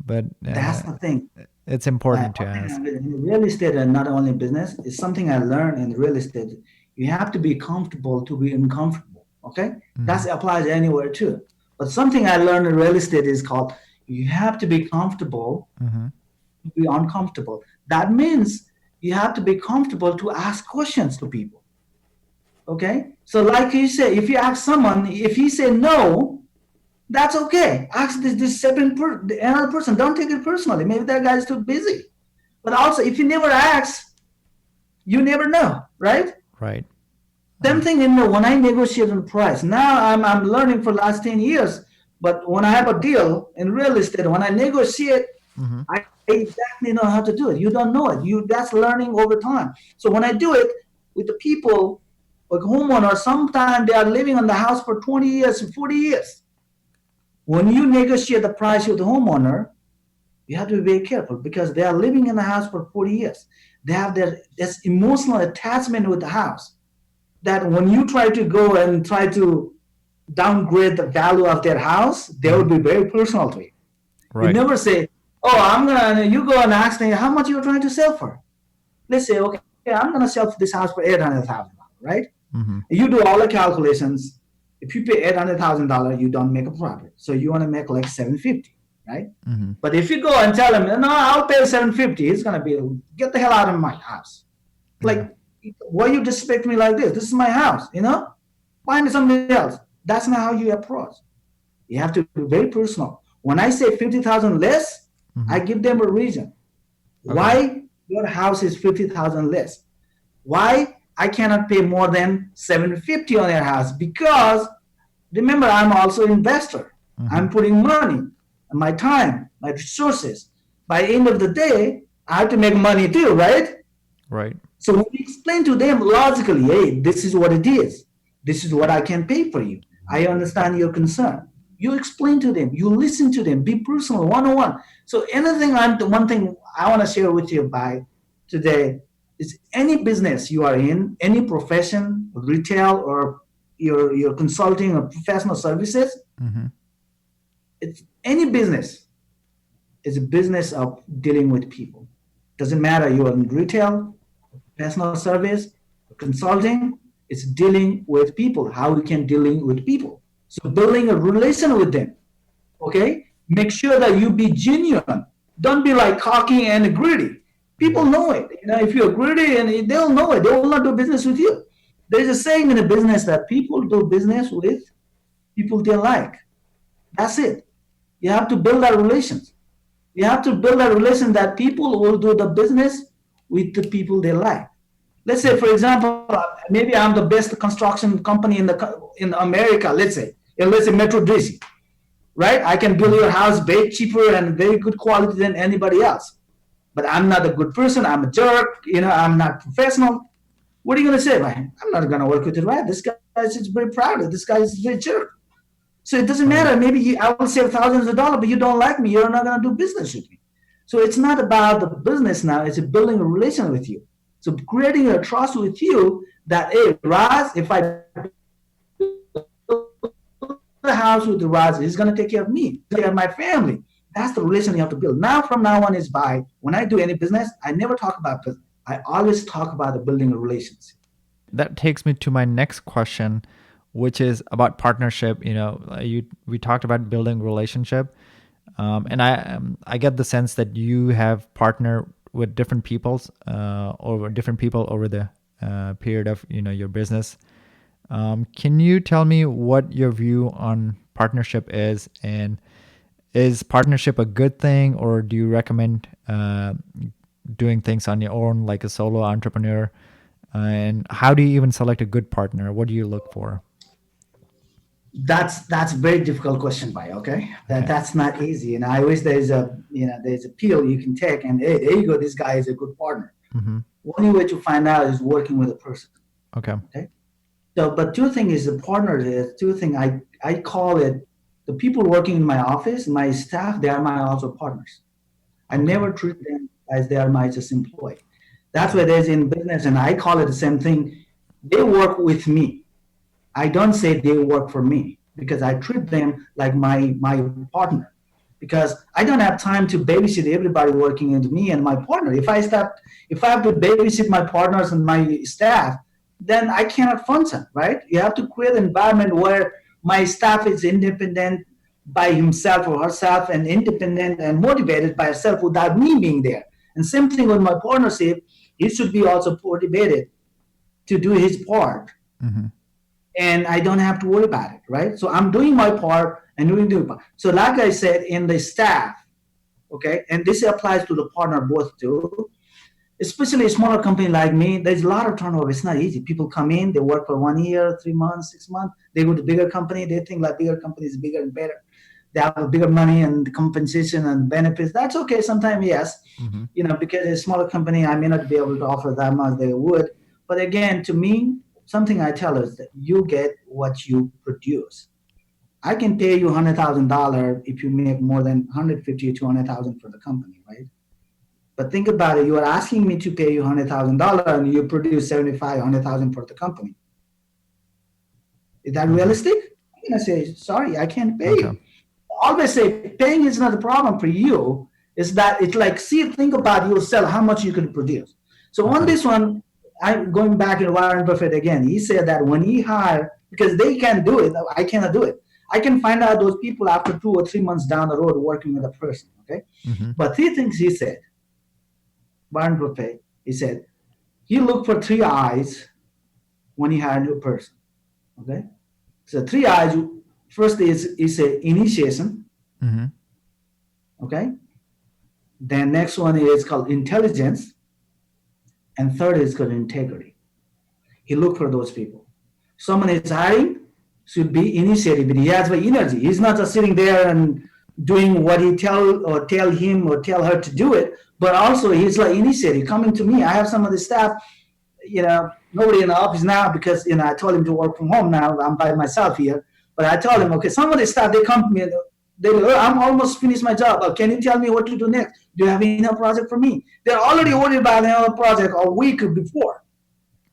But that's the thing. It's important to ask. In real estate, and not only business, it's something I learned in real estate. You have to be comfortable to be uncomfortable. Okay, that applies anywhere too. But something I learned in real estate is called you have to be comfortable to be uncomfortable. That means you have to be comfortable to ask questions to people. Okay, so like you say, if you ask someone, if he say no, that's okay. Ask this another person. Don't take it personally. Maybe that guy is too busy. But also, if you never ask, you never know, right? Right. Same thing when I negotiate on price. Now I'm learning for the last 10 years. But when I have a deal in real estate, when I negotiate, I exactly know how to do it. You don't know it. That's learning over time. So when I do it with the people, like homeowners, sometimes they are living on the house for 20 years, 40 years. When you negotiate the price with the homeowner, you have to be very careful because they are living in the house for 40 years. They have this emotional attachment with the house that when you try to go and try to downgrade the value of their house, they will be very personal to you. Right. You never say, oh, you go and ask them how much you're trying to sell for. Let's say, okay, I'm going to sell this house for $800,000, right? You do all the calculations. If you pay $800,000, you don't make a profit. So you want to make like $750,000, right? But if you go and tell him, no, I'll pay $750,000, it's going to be, get the hell out of my house. Like, why you disrespect me like this? This is my house, Find somebody else. That's not how you approach. You have to be very personal. When I say 50,000 less, I give them a reason. Okay. Why your house is 50,000 less? Why I cannot pay more than $750,000 on your house? Because remember, I'm also an investor. I'm putting money, my time, my resources. By the end of the day, I have to make money too, right? Right. So we explain to them logically, hey, this is what it is. This is what I can pay for you. I understand your concern. You explain to them. You listen to them. Be personal, one-on-one. So one thing I want to share with you by today is any business you are in, any profession, retail, or your consulting or professional services, it's any business is a business of dealing with people. Doesn't matter you're in retail, professional service, consulting, it's dealing with people, how we can dealing with people. So building a relation with them, okay? Make sure that you be genuine. Don't be like cocky and greedy. People know it. If you're greedy, and they'll know it. They will not do business with you. There's a saying in a business that people do business with people they like. That's it. You have to build that relations. You have to build that relation that people will do the business with the people they like. Let's say, for example, maybe I'm the best construction company in America, let's say Metro DC, right? I can build your house way cheaper and very good quality than anybody else. but I'm not a good person. I'm a jerk. I'm not professional. What are you going to say, man? I'm not going to work with you, right? This guy is just very proud. This guy is very jerk. So it doesn't Right. matter. Maybe I will save thousands of dollars, but you don't like me. You're not going to do business with me. So it's not about the business now. It's building a relation with you. So creating a trust with you that, hey, Raz, if I build a house with Raz, he's going to take care of me, take care of my family. That's the relation you have to build. From now on is by when I do any business, I never talk about business. I always talk about the building a relationship. That takes me to my next question, which is about partnership. We talked about building relationship, and I get the sense that you have partnered with different peoples over the period of your business. Can you tell me what your view on partnership is, and is partnership a good thing, or do you recommend doing things on your own like a solo entrepreneur? And how do you even select a good partner? What do you look for? That's a very difficult question, by okay. Okay. That's not easy, and I wish there's a pill you can take, and hey, there you go. This guy is a good partner. Mm-hmm. Only way to find out is working with a person. Okay. Okay. So, but two things is the partner is two thing. I call it the people working in my office, my staff. They are my also partners. I Okay. never treat them as they are my just employee. That's Okay. where there's in business, and I call it the same thing. They work with me. I don't say they work for me because I treat them like my partner. Because I don't have time to babysit everybody working with me and my partner. If I have to babysit my partners and my staff, then I cannot function, right? You have to create an environment where my staff is independent by himself or herself and independent and motivated by herself without me being there. And same thing with my partnership, he should be also motivated to do his part, Mm-hmm. and I don't have to worry about it, right? So I'm doing my part and doing the part. So like I said, in the staff, okay, and this applies to the partner both too, especially a smaller company like me, there's a lot of turnover. It's not easy. People come in, they work for 1 year, 3 months, 6 months. They go to bigger company, they think like bigger company is bigger and better. They have a bigger money and compensation and benefits. That's okay. Sometimes yes, Mm-hmm. because a smaller company, I may not be able to offer that much they would. But again, to me, something I tell is that you get what you produce. I can pay you $100,000 if you make more than 150 or 200,000 for the company, right? But think about it. You are asking me to pay you $100,000 and you produce 75, 100,000 for the company. Is that Mm-hmm. realistic? I'm gonna say sorry, I can't pay Okay. you. Always say paying is not a problem for you. Is that it's like think about yourself how much you can produce. So on Okay. this one, I'm going back to Warren Buffett again. He said that when he hired, because they can do it, I cannot do it. I can find out those people after 2 or 3 months down the road working with a person. Okay, Mm-hmm. but three things he said. Warren Buffett, he said he looked for three eyes when he hired a new person. Okay, so three eyes. First is a initiation. Mm-hmm. Okay, then next one is called intelligence, and third is called integrity. He looked for those people. Someone is hiring should be initiative. He has the energy. He's not just sitting there and doing what he tell him or tell her to do it, but also he's like initiative. Coming to me, I have some of the staff. Nobody in the office now because I told him to work from home now. I'm by myself here, but I told him, okay, some of the staff they come to me. They go, oh, I'm almost finished my job. Can you tell me what to do next? Do you have enough project for me? They're already worried about another project a week before.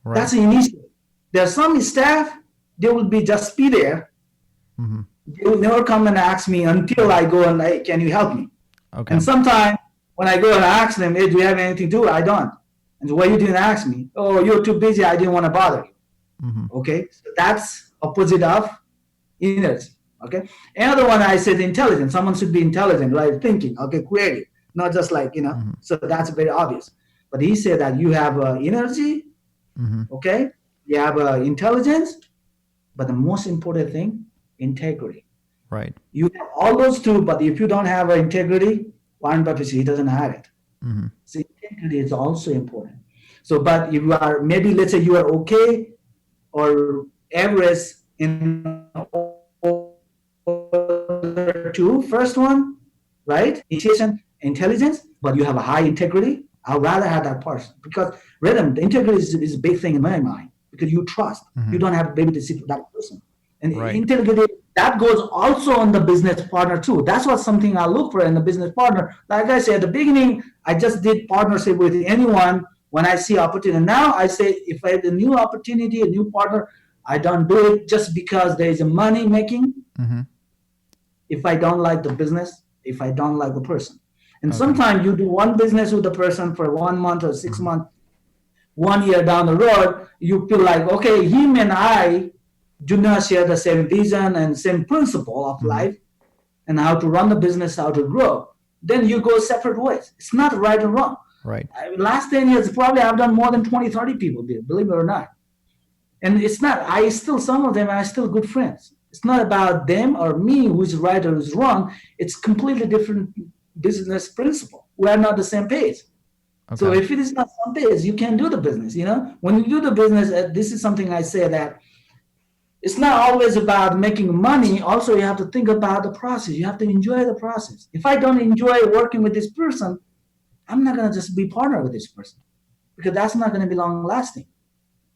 Right. That's the initiative. There are some staff, they will just be there. Mm-hmm. They will never come and ask me until I go and, hey, can you help me? Okay. And sometimes when I go and ask them, hey, do you have anything to do? I don't. And so, why you didn't ask me? Oh, you're too busy. I didn't want to bother you. Mm-hmm. Okay, so that's opposite of energy. Okay, another one I said intelligent. Someone should be intelligent, right? Thinking, okay, creative, not just like Mm-hmm. So that's very obvious. But he said that you have energy, Mm-hmm. okay, you have intelligence, but the most important thing, integrity. Right. You have all those two, but if you don't have integrity, Warren Buffett he doesn't have it. Mm-hmm. So integrity is also important. So, but if you are maybe let's say you are okay or average in order to first one, right? Initiation, intelligence, but you have a high integrity, I'd rather have that person because rhythm, the integrity is a big thing in my mind because you trust. You Mm-hmm. don't have to babysit for that person. And Right. integrity, that goes also on the business partner too. That's what something I look for in the business partner. Like I said at the beginning, I just did partnership with anyone when I see opportunity. Now I say if I have a new opportunity, a new partner, I don't do it just because there is a money making Mm-hmm. if I don't like the business, if I don't like the person. And Okay. sometimes you do one business with the person for 1 month or six Mm-hmm. months, 1 year down the road, you feel like, okay, him and I do not share the same vision and same principle of Mm-hmm. life and how to run the business, how to grow. Then you go separate ways. It's not right or wrong. Right. Last 10 years, probably I've done more than 20, 30 people, believe it or not. And it's not, I still, some of them are still good friends. It's not about them or me who's right or who's wrong. It's completely different business principle. We're not the same page. So Okay. if it is not some page, you can do the business. When you do the business, this is something I say that it's not always about making money. Also, you have to think about the process. You have to enjoy the process. If I don't enjoy working with this person, I'm not gonna just be partner with this person because that's not gonna be long lasting.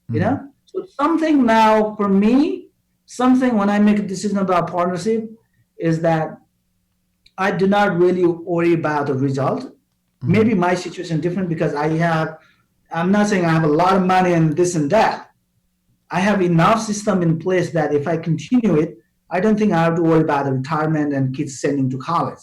You Mm-hmm. know. So something now for me, something when I make a decision about partnership is that I do not really worry about the result. Mm-hmm. Maybe my situation is different because I'm not saying I have a lot of money and this and that. I have enough system in place that if I continue it, I don't think I have to worry about the retirement and kids sending to college.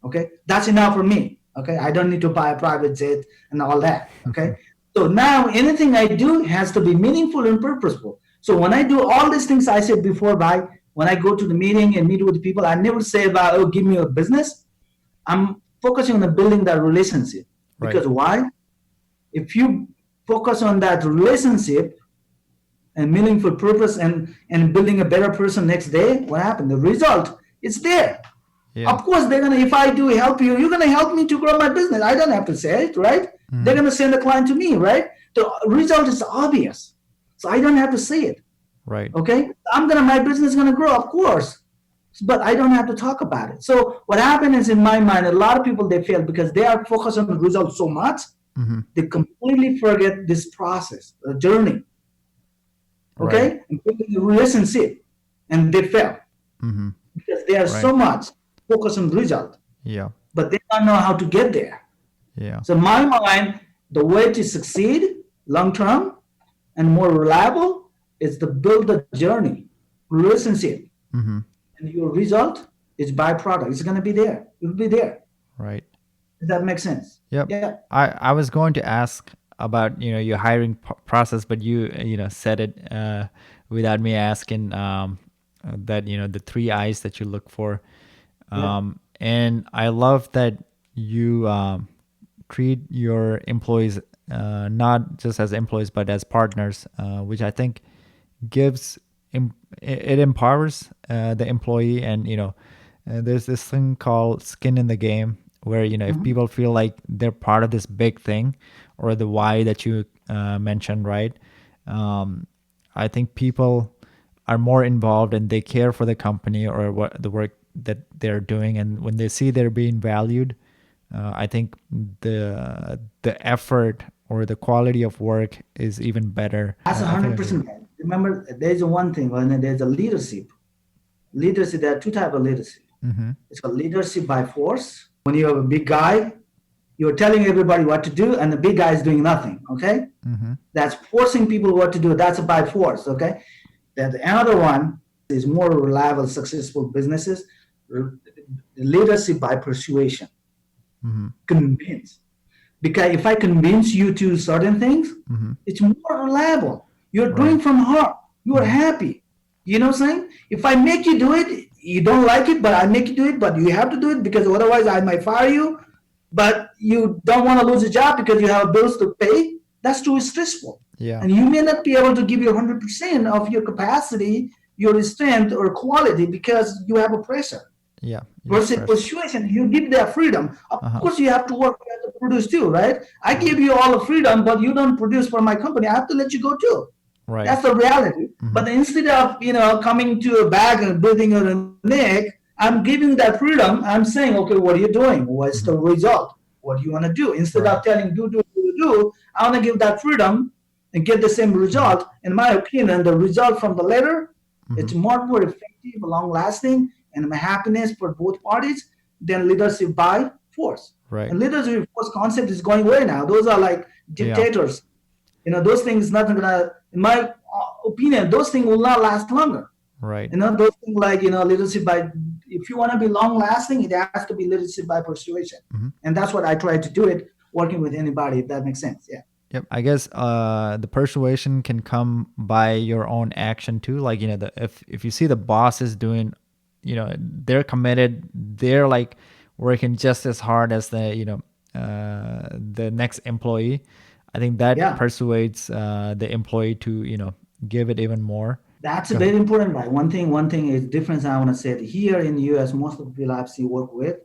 Okay, that's enough for me. Okay, I don't need to buy a private jet and all that. Okay, so now anything I do has to be meaningful and purposeful. So when I do all these things I said before, by when I go to the meeting and meet with people, I never say about give me a business. I'm focusing on the building that relationship Right. because why? If you focus on that relationship and meaningful purpose and building a better person next day, what happened? The result is there. Yeah. Of course, they're gonna. If I do help you, you're gonna help me to grow my business. I don't have to say it, right? They're Mm-hmm. gonna send the client to me, right? The result is obvious, so I don't have to say it. Right. Okay, my business is gonna grow, of course, but I don't have to talk about it. So what happened is in my mind, a lot of people they fail because they are focused on the result so much Mm-hmm. they completely forget this process, the journey. Right. Okay, and building a relationship, and they fail Mm-hmm. because they are Right. so much focused on the result, Yeah. but they don't know how to get there. Yeah. So in my mind, the way to succeed long term and more reliable is to build the journey, relationship, Mm-hmm. and your result is byproduct. It's gonna be there. It will be there. Right. Does that make sense? Yep. Yeah. I was going to ask about your hiring process, but you said it without me asking that the three I's that you look for, Yeah. and I love that you treat your employees not just as employees but as partners, which I think gives it empowers the employee, and there's this thing called skin in the game where if Mhm. people feel like they're part of this big thing or the why that you mentioned, right? um, I think people are more involved and they care for the company or what the work that they're doing, and when they see they're being valued, I think the effort or the quality of work is even better. That's a I think hundred that's. percent. Remember, there's a one thing, and there's a leadership. Leadership. There are two types of leadership. Mm-hmm. It's called leadership by force. When you have a big guy, you're telling everybody what to do, and the big guy is doing nothing. Okay, Mm-hmm. that's forcing people what to do. That's by force. Okay, then the another one is more reliable, successful businesses. Leadership by persuasion, Mm-hmm. convince. Because if I convince you to certain things, Mm-hmm. it's more reliable. You're Right. doing from heart. You are Mm-hmm. happy. You know what I'm saying? If I make you do it, you don't like it, but I make you do it, but you have to do it because otherwise I might fire you. But you don't want to lose a job because you have bills to pay. That's too stressful. Yeah. And you may not be able to give you 100% of your capacity, your strength, or quality because you have a pressure. Yeah. You're Versus stressed. persuasion, you give their freedom. Of Uh-huh. course, you have to work, you have to produce too, right? I Right. give you all the freedom, but you don't produce for my company. I have to let you go too. Right. That's the reality. Mm-hmm. But instead of coming to a bag and breathing on a neck, I'm giving that freedom. I'm saying, okay, what are you doing? What's Hmm. the result? What do you want to do? Instead Right. of telling do, I want to give that freedom and get the same Hmm. result. In my opinion, the result from the letter, Hmm. it's more effective, long lasting, and happiness for both parties than leadership by force. Right. And leadership force concept is going away now. Those are like Yeah. dictators. Those things not gonna, in my opinion, those things will not last longer. Right. Those things like, leadership by, if you want to be long lasting, it has to be leadership by persuasion. Hmm. And that's what I try to do it working with anybody, if that makes sense. Yeah. Yep. I guess the persuasion can come by your own action too. Like, if you see the boss is doing, they're committed, they're like working just as hard as the next employee. I think that Yeah. persuades the employee to give it even more. That's Go very ahead. important, right? One thing is difference I want to say that here in the US, most of the people I've seen work with,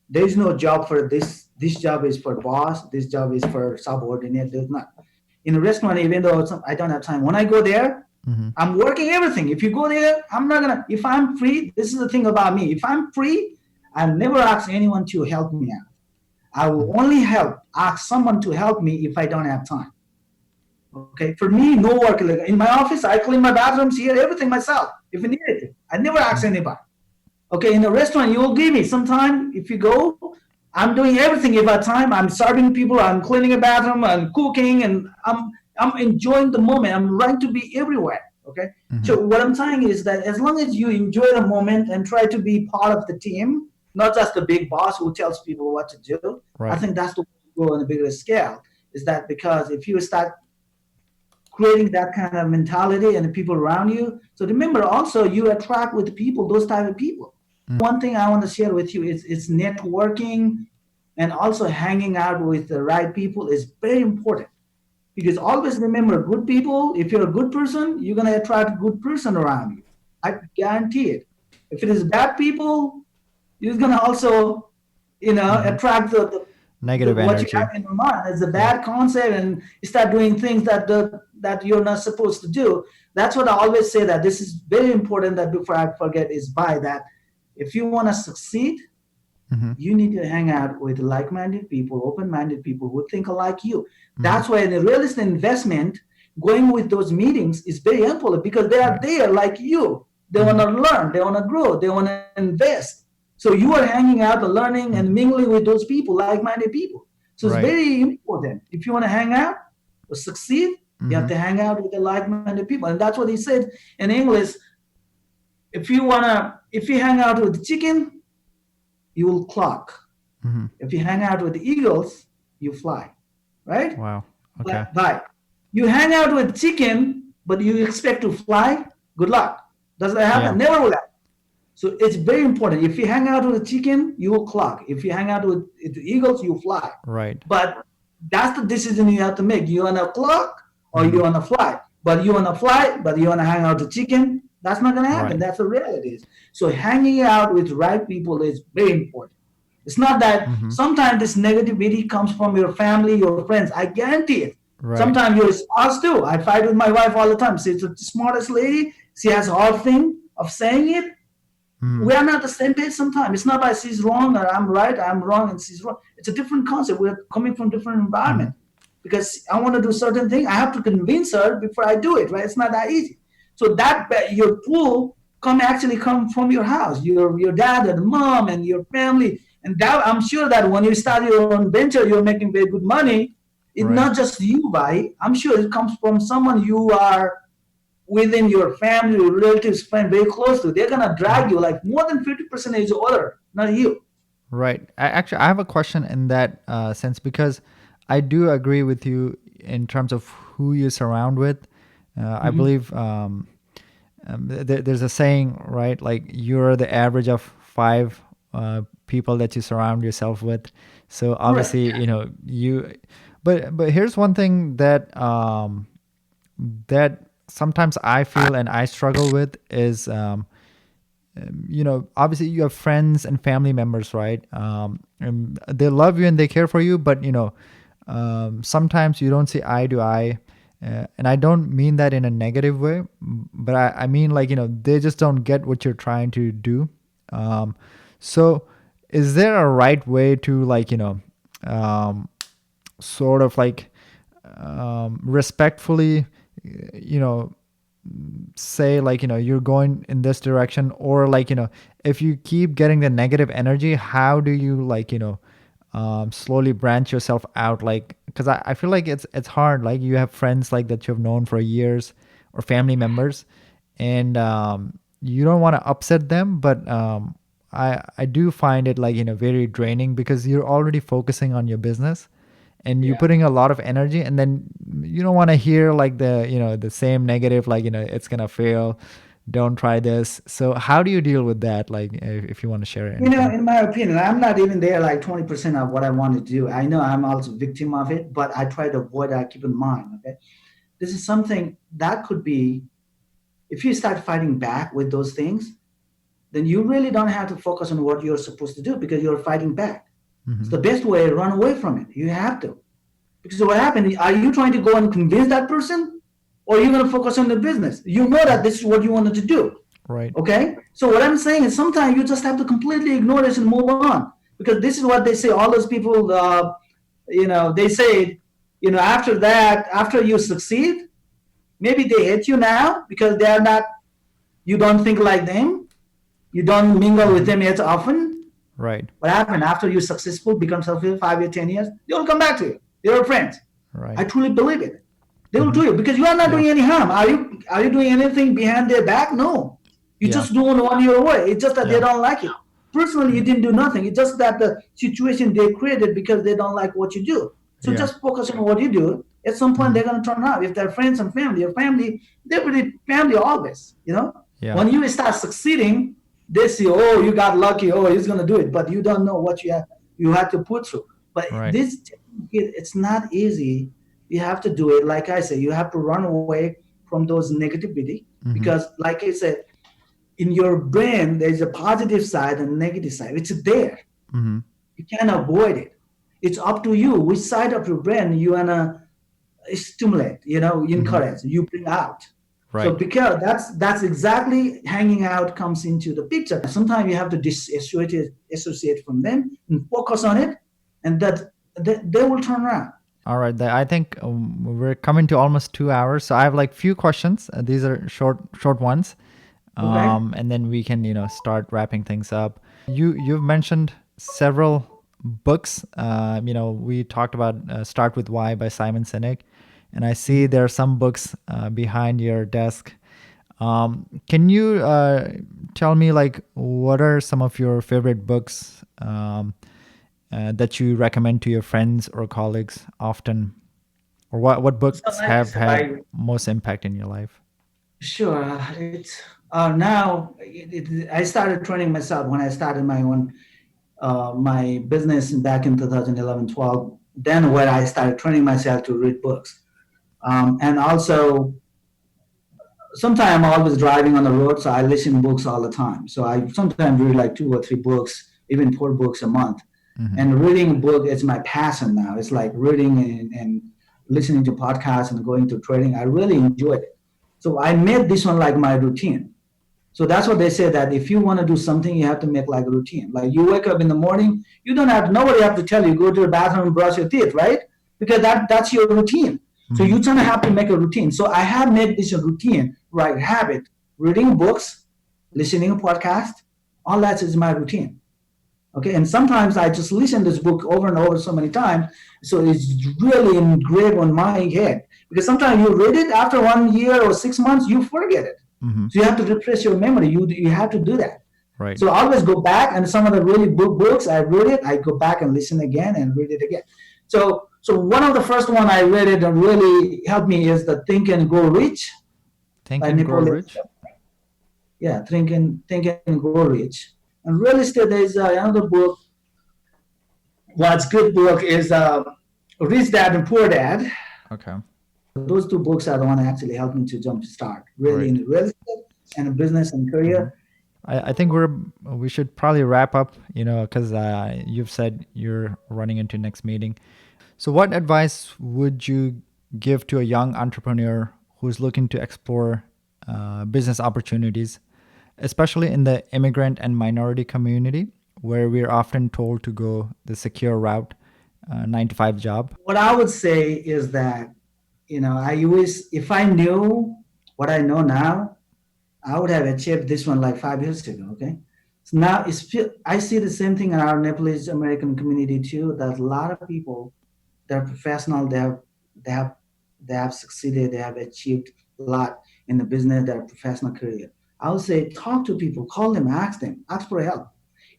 there is no job for this. This job is for boss. This job is for subordinate. There's not. In a restaurant, even though I don't have time, when I go there, Mm-hmm. I'm working everything. If you go there, I'm not gonna. If I'm free, this is the thing about me. If I'm free, I'll never ask anyone to help me out. I will only ask someone to help me if I don't have time. Okay, for me, no work. Like in my office, I clean my bathrooms here, everything myself. If you need it, I never ask anybody. Okay, in a restaurant, you will give me some time. If you go, I'm doing everything. If I have time, I'm serving people, I'm cleaning a bathroom, I'm cooking, and I'm enjoying the moment. I'm trying to be everywhere. Okay, Mm-hmm. so what I'm saying is that as long as you enjoy the moment and try to be part of the team, not just the big boss who tells people what to do, I Right. think that's the way to go on a bigger scale. Is that because if you start creating that kind of mentality and the people around you. So remember also you attract with people, those type of people. One thing I want to share with you is networking and also hanging out with the right people is very important. Because always remember good people, if you're a good person, you're gonna attract good person around you. I guarantee it. If it is bad people, you're gonna also, Mm-hmm. attract the Negative what you have energy. in your mind. It's a Yeah. bad concept, and you start doing things that you're not supposed to do. That's what I always say. That this is very important. That before I forget is by that. If you want to succeed, Mm-hmm. you need to hang out with like-minded people, open-minded people who think like you. Mm-hmm. That's why in the real estate investment, going with those meetings is very important because they are Right. there like you. They want Mm-hmm. to learn, they want to grow, they want to invest. So you are hanging out and learning and Mm-hmm. mingling with those people, like-minded people. So it's Right. very important. If you want to hang out or succeed, you have Mm-hmm. to hang out with the like-minded people. And that's what he said in English. If you hang out with the chicken, you will clock. Mm-hmm. If you hang out with the eagles, you fly, right? Wow. Okay. But you hang out with chicken, but you expect to fly, good luck. Does that Yeah. happen? Never will happen. So it's very important. If you hang out with a chicken, you will clock. If you hang out with the eagles, you fly. Right. But that's the decision you have to make. You want to clock or Mm-hmm. you want to fly. But you want to fly, but you want to hang out with chicken. That's not going to happen. Right. That's the reality. So hanging out with right people is very important. It's not that Mm-hmm. sometimes this negativity comes from your family, your friends. I guarantee it. Right. Sometimes your spouse too. I fight with my wife all the time. She's the smartest lady. She has her thing of saying it. Mm-hmm. We are not the same page sometimes. It's not like she's wrong or I'm right, I'm wrong and she's wrong. It's a different concept. We're coming from different Mm-hmm. environment. Because I want to do certain thing, I have to convince her before I do it, right? It's not that easy. So that your pull actually come from your house, your dad and mom and your family. And that I'm sure that when you start your own venture, you're making very good money. It's Right. not just you buy. I'm sure it comes from someone you are within your family, your relatives, friend, very close to. They're gonna Mm-hmm. drag you like more than 50% is other, not you. Right. I have a question in that sense because I do agree with you in terms of who you surround with. I Mm-hmm. believe there's a saying, right? Like you're the average of five people that you surround yourself with. So Correct. obviously, but here's one thing that sometimes I feel and I struggle with is obviously you have friends and family members, right? And they love you and they care for you, but sometimes you don't see eye to eye. And I don't mean that in a negative way, but I mean like, they just don't get what you're trying to do. So is there a right way to like, um, sort of like respectfully, you know, say like, you're going in this direction, or like, if you keep getting the negative energy, how do you like, slowly branch yourself out? Like, because I feel like it's hard. Like you have friends like that you've known for years, or family members, and you don't want to upset them, but I do find it like, very draining, because you're already focusing on your business and you're Yeah. putting a lot of energy, and then you don't want to hear like the same negative, like, it's gonna fail, don't try this. So how do you deal with that, like, if you want to share anything? In my opinion, I'm not even there like 20% of what I want to do. I know I'm also victim of it, but I try to avoid. I keep in mind, okay, this is something that could be, if you start fighting back with those things, then you really don't have to focus on what you're supposed to do because you're fighting back. It's Hmm. the best way to run away from it. You have to. Because what happened, are you trying to go and convince that person? Or are you going to focus on the business? You know that this is what you wanted to do. Right. Okay? So what I'm saying is sometimes you just have to completely ignore this and move on. Because this is what they say, all those people, they say, after that, after you succeed, maybe they hate you now because they are not, you don't think like them, you don't mingle with Hmm. them as often. Right. What happened after you successful, become successful 5 years, 10 years, they will come back to you. They're friends. Right. I truly believe it. They will Hmm. do it because you are not Yeah. doing any harm. Are you doing anything behind their back? No. You Yeah. just doing one your way. It's just that they Yeah. don't like it. Personally, you Yeah. didn't do nothing. It's just that the situation they created because they don't like what you do. So Yeah. just focus on what you do. At some point, Hmm. they're gonna turn around. If they're friends and family, your family, they're really family always. Yeah. When you start succeeding, they say, "Oh, you got lucky. Oh, he's gonna do it," but you don't know what you had to put through. But Right. this, it's not easy. You have to do it. Like I said, you have to run away from those negativity Hmm. because, like I said, in your brain, there's a positive side and negative side. It's there. Hmm. You can't avoid it. It's up to you which side of your brain you wanna stimulate, Hmm. encourage, you bring out. So Right. because that's exactly hanging out comes into the picture. Sometimes you have to associate from them and focus on it, and they will turn around. All right. I think we're coming to almost 2 hours. So I have like few questions. These are short ones, Okay. and then we can start wrapping things up. You've mentioned several books. We talked about Start with Why by Simon Sinek, and I see there are some books behind your desk. Can you tell me like what are some of your favorite books that you recommend to your friends or colleagues often, or what So books like I have said, had most impact in your life? sure, it's now I started training myself when I started my business back in 2011, 12. Then where I started training myself to read books, and also sometimes I'm always driving on the road, so I listen books all the time. So I sometimes read like 2 or 3 books, even 4 books a month. Hmm. And reading a book is my passion now. It's like reading and listening to podcasts and going to trading. I really enjoyed it. So I made this one like my routine. So that's what they say that if you want to do something, you have to make like a routine. Like you wake up in the morning, you don't have nobody have to tell you go to the bathroom and brush your teeth, right? Because that's your routine. So Hmm. you kind of have to make a routine. So I have made this a routine, right? Habit, reading books, listening to podcast, all that is my routine. Okay, and sometimes I just listen to this book over and over so many times, so it's really engraved on my head. Because sometimes you read it after 1 year or 6 months, you forget it. Hmm. So you have to refresh your memory. You have to do that. Right. So I always go back, and some of the really books I read it, I go back and listen again and read it again. So one of the first one I read it and really helped me is the Think and Grow Rich Think by and Grow Nepal. Rich. Yeah, Think and Grow Rich. And real estate, there's another book. What's good book is Rich Dad and Poor Dad. Okay. Those 2 books are the one that actually helped me to jump start really Right. in real estate and business and Hmm. career. I think we should probably wrap up, because you've said you're running into next meeting. So what advice would you give to a young entrepreneur who's looking to explore business opportunities? especially in the immigrant and minority community, where we're often told to go the secure route, 9 to 5 job. What I would say is that, I wish if I knew what I know now, I would have achieved this one like 5 years ago. Okay. So now I see the same thing in our Nepalese American community too. That a lot of people, they're professional, they have they have succeeded, they have achieved a lot in the business, their professional career. I would say talk to people, call them, ask for help.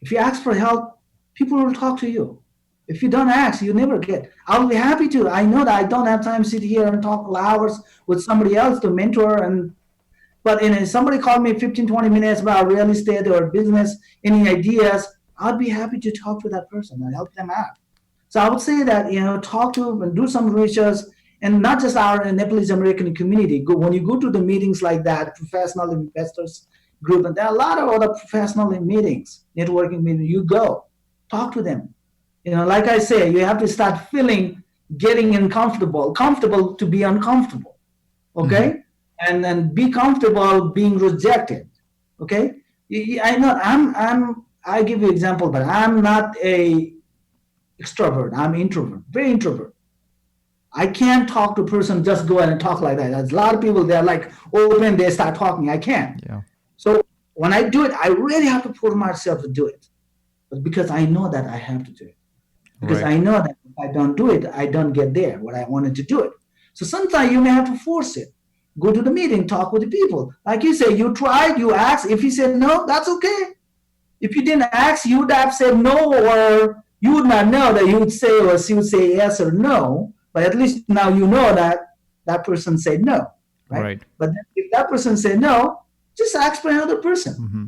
If you ask for help, people will talk to you. If you don't ask, you never get. I'll be happy to. I know that I don't have time to sit here and talk hours with somebody else to mentor and but somebody called me 15, 20 minutes about real estate or business, any ideas, I'd be happy to talk to that person and help them out. So I would say that, talk to and do some research, and not just our Nepalese American community. When you go to the meetings like that, professional investors group, and there are a lot of other professional meetings, networking meetings, you go, talk to them. Like I say, you have to start feeling, getting comfortable to be uncomfortable. Mm-hmm. Okay. And then be comfortable being rejected. Okay. I know I give you example, but I'm not a extrovert. I'm introvert, very introvert. I can't talk to a person, just go ahead and talk like that. There's a lot of people, they're like open, they start talking. I can't. Yeah. So when I do it, I really have to push myself to do it. But because I know that I have to do it. Because Right. I know that if I don't do it, I don't get there, what I wanted to do it. So sometimes you may have to force it. Go to the meeting, talk with the people. Like you say, you tried, you asked. If he said no, that's okay. If you didn't ask, you would have said no, or you would not know that you would say or she would say yes or no. But at least now you know that that person said no, right? Right. But if that person said no, just ask for another person. Mm-hmm.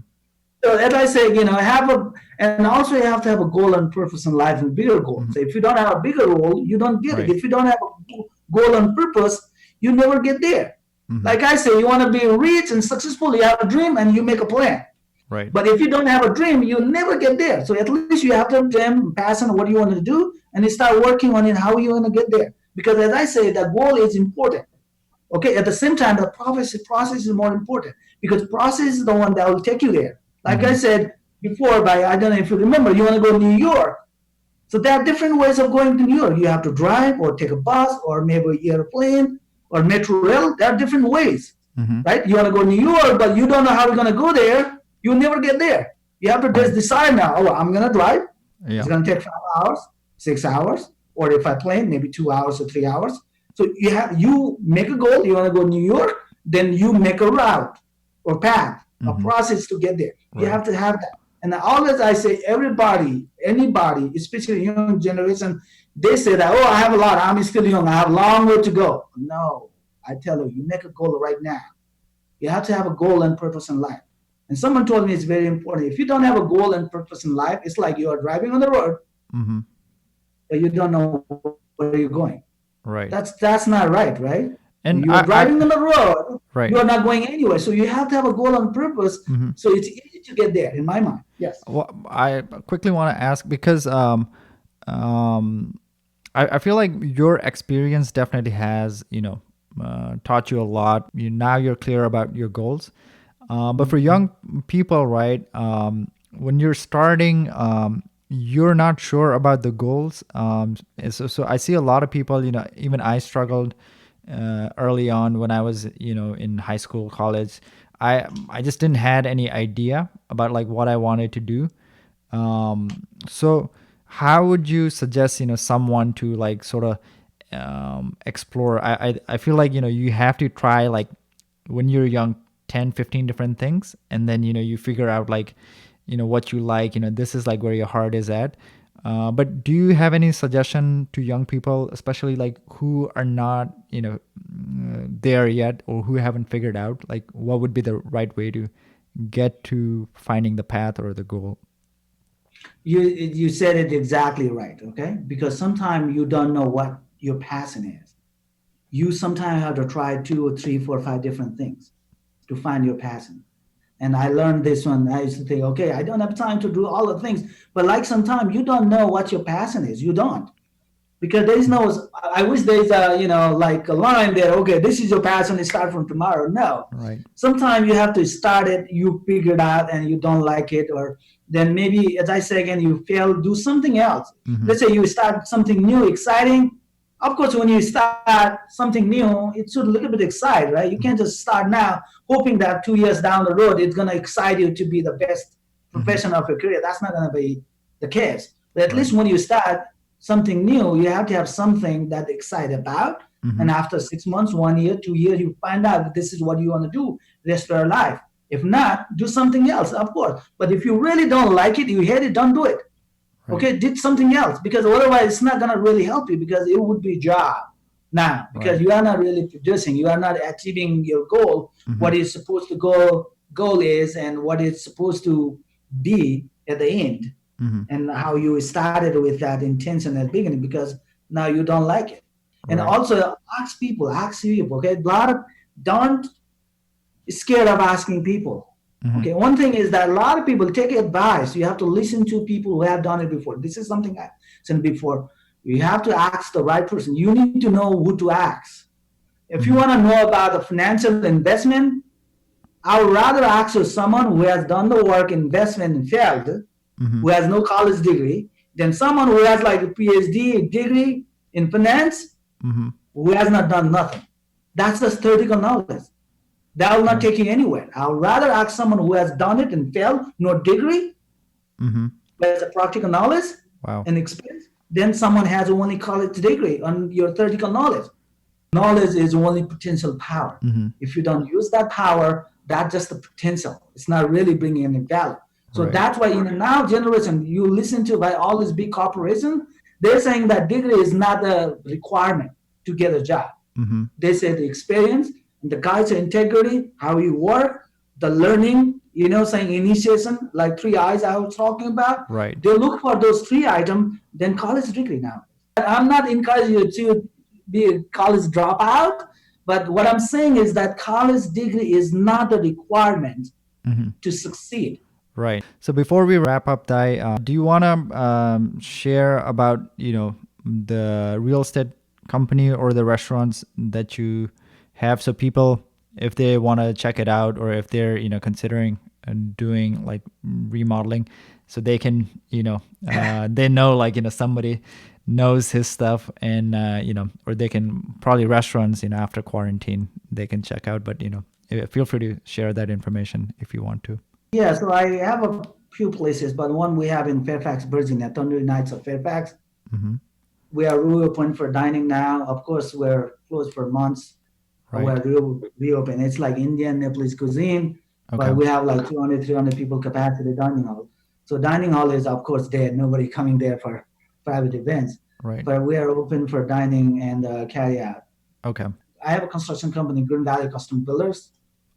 So as I say, have and also you have to have a goal and purpose in life and bigger goal. Mm-hmm. So if you don't have a bigger goal, you don't get it. Right. If you don't have a goal and purpose, you never get there. Mm-hmm. Like I say, you want to be rich and successful, you have a dream and you make a plan. Right. But if you don't have a dream, you never get there. So at least you have to have dream, passion, what you want to do, and you start working on it, how you want to get there. Because as I say, the goal is important. Okay, at the same time, the process is more important because process is the one that will take you there. Like I Mm-hmm. said before, I don't know if you remember, you want to go to New York. So there are different ways of going to New York. You have to drive or take a bus or maybe airplane or metro rail. There are different ways, Mm-hmm. right? You want to go to New York, but you don't know how you're going to go there. You'll never get there. You have to just Right. decide now, oh, I'm going to drive. It's Yeah. going to take 5 hours, 6 hours, or if I plane, maybe 2 hours or 3 hours. So you make a goal. You want to go to New York, then you make a route or path, a Mm-hmm. process to get there. You Right. have to have that. And always I say, everybody, anybody, especially young generation, they say that, oh, I have a lot. I'm still young. I have a long way to go. No, I tell you, you make a goal right now. You have to have a goal and purpose in life. And someone told me it's very important. If you don't have a goal and purpose in life, it's like you are driving on the road, Mm-hmm. but you don't know where you're going. Right. That's not right, right? And You are driving on the road, right. you are not going anywhere. So you have to have a goal and purpose. Mm-hmm. So it's easy to get there, in my mind. Yes. Well, I quickly want to ask because um, I feel like your experience definitely has, taught you a lot. Now you're clear about your goals. But for young people, right, when you're starting, you're not sure about the goals. So I see a lot of people, even I struggled early on when I was, in high school, college. I just didn't had any idea about like what I wanted to do. So how would you suggest, someone to like sort of explore? I feel like, you have to try like when you're young 10, 15 different things, and then you figure out like what you like, this is like where your heart is at. But do you have any suggestion to young people, especially like who are not there yet, or who haven't figured out like what would be the right way to get to finding the path or the goal? You said it exactly right, okay? Because sometimes you don't know what your passion is. You sometimes have to try 2 or 3, 4, 5 different things to find your passion. And I learned this one. I used to think, okay, I don't have time to do all the things. But like sometimes you don't know what your passion is. You don't. because there is no. I wish there is a like a line there. Okay, this is your passion. Start from tomorrow. No, Right. sometimes you have to start it. You figure it out, and you don't like it, or then maybe, as I say again, you fail. Do something else. Mm-hmm. Let's say you start something new, exciting. Of course, when you start something new, it should look a bit exciting, right? You can't just start now hoping that 2 years down the road it's gonna excite you to be the best Mm-hmm. profession of your career. That's not gonna be the case. But at Right. least when you start something new, you have to have something that excited about. Mm-hmm. And after 6 months, 1 year, 2 years, you find out that this is what you want to do the rest of your life. If not, do something else, of course. But if you really don't like it, you hate it, don't do it. Right. Okay, did something else, because otherwise it's not gonna really help you, because it would be job now, because Right. you are not really producing, you are not achieving your goal, Mm-hmm. what is supposed to goal is, and what it's supposed to be at the end, Mm-hmm. and how you started with that intention at the beginning, because now you don't like it. And Right. also ask people, okay, a lot of, don't scared of asking people. Mm-hmm. Okay, one thing is that a lot of people take advice. You have to listen to people who have done it before. This is something I said before. You have to ask the right person. You need to know who to ask. If you Mm-hmm. want to know about the financial investment, I would rather ask you someone who has done the work, investment, and failed, Mm-hmm. who has no college degree, than someone who has like a PhD degree in finance, Mm-hmm. who has not done nothing. That's just theoretical knowledge. That will not Right. take you anywhere. I would rather ask someone who has done it and failed, no degree, Mm-hmm. but has a practical knowledge Wow. and experience, than someone has only college degree on your theoretical knowledge. Knowledge is only potential power. Mm-hmm. If you don't use that power, that's just the potential. It's not really bringing any value. So Right. that's why in the now generation, you listen to by all these big corporations, they're saying that degree is not a requirement to get a job. Mm-hmm. They say the experience, the culture, integrity, how you work, the learning, saying initiation, like 3 I's I was talking about. Right. They look for those 3 items, then college degree now. I'm not encouraging you to be a college dropout, but what I'm saying is that college degree is not a requirement Mm-hmm. to succeed. Right. So before we wrap up, Dai, do you want to share about the real estate company or the restaurants that you have, so people, if they want to check it out, or if they're considering doing like remodeling, so they can they know, like somebody knows his stuff, and or they can, probably restaurants after quarantine they can check out, but feel free to share that information if you want to. Yeah, so I have a few places, but one we have in Fairfax, Virginia, Tandoori Nights of Fairfax. Mm-hmm. We are reopened for dining now. Of course, we're closed for months. Right. We're reopened. It's like Indian, Nepalese cuisine, Okay. but we have like 200, 300 people capacity dining hall. So dining hall is, of course, dead. Nobody coming there for private events. Right. But we are open for dining and carry out. Okay. I have a construction company, Green Valley Custom Builders.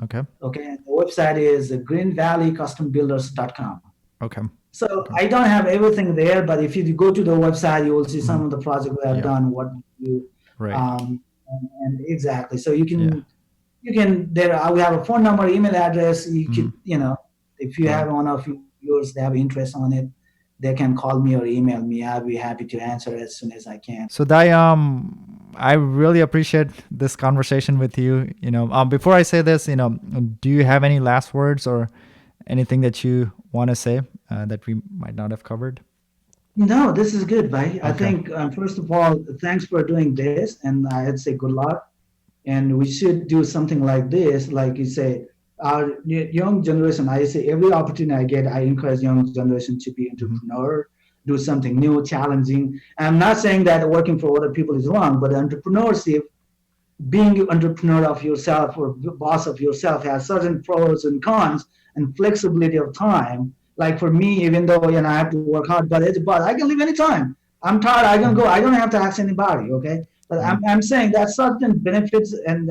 Okay. Okay, and the website is greenvalleycustombuilders.com. Okay. So Okay. I don't have everything there, but if you go to the website, you will see some Mhm. of the projects we have Yeah. done, what you Right. and exactly. So you Yeah. can there. We have a phone number, email address. You could Mhm. if you Right. have one of yours, they have interest on it, they can call me or email me. I'll be happy to answer as soon as I can. So Dai, I really appreciate this conversation with you. Before I say this, do you have any last words or anything that you want to say that we might not have covered? No, this is good, Bhai. I Okay. think first of all, thanks for doing this, and I'd say good luck. And we should do something like this, like you say, our young generation. I say every opportunity I get, I encourage young generation to be Mm-hmm. entrepreneur, do something new, challenging. I'm not saying that working for other people is wrong, but entrepreneurship, being an entrepreneur of yourself or boss of yourself, has certain pros and cons and flexibility of time. Like for me, even though I have to work hard, but I can leave anytime. I'm tired, I can go. I don't have to ask anybody. Okay, but Right. I'm saying that certain benefits and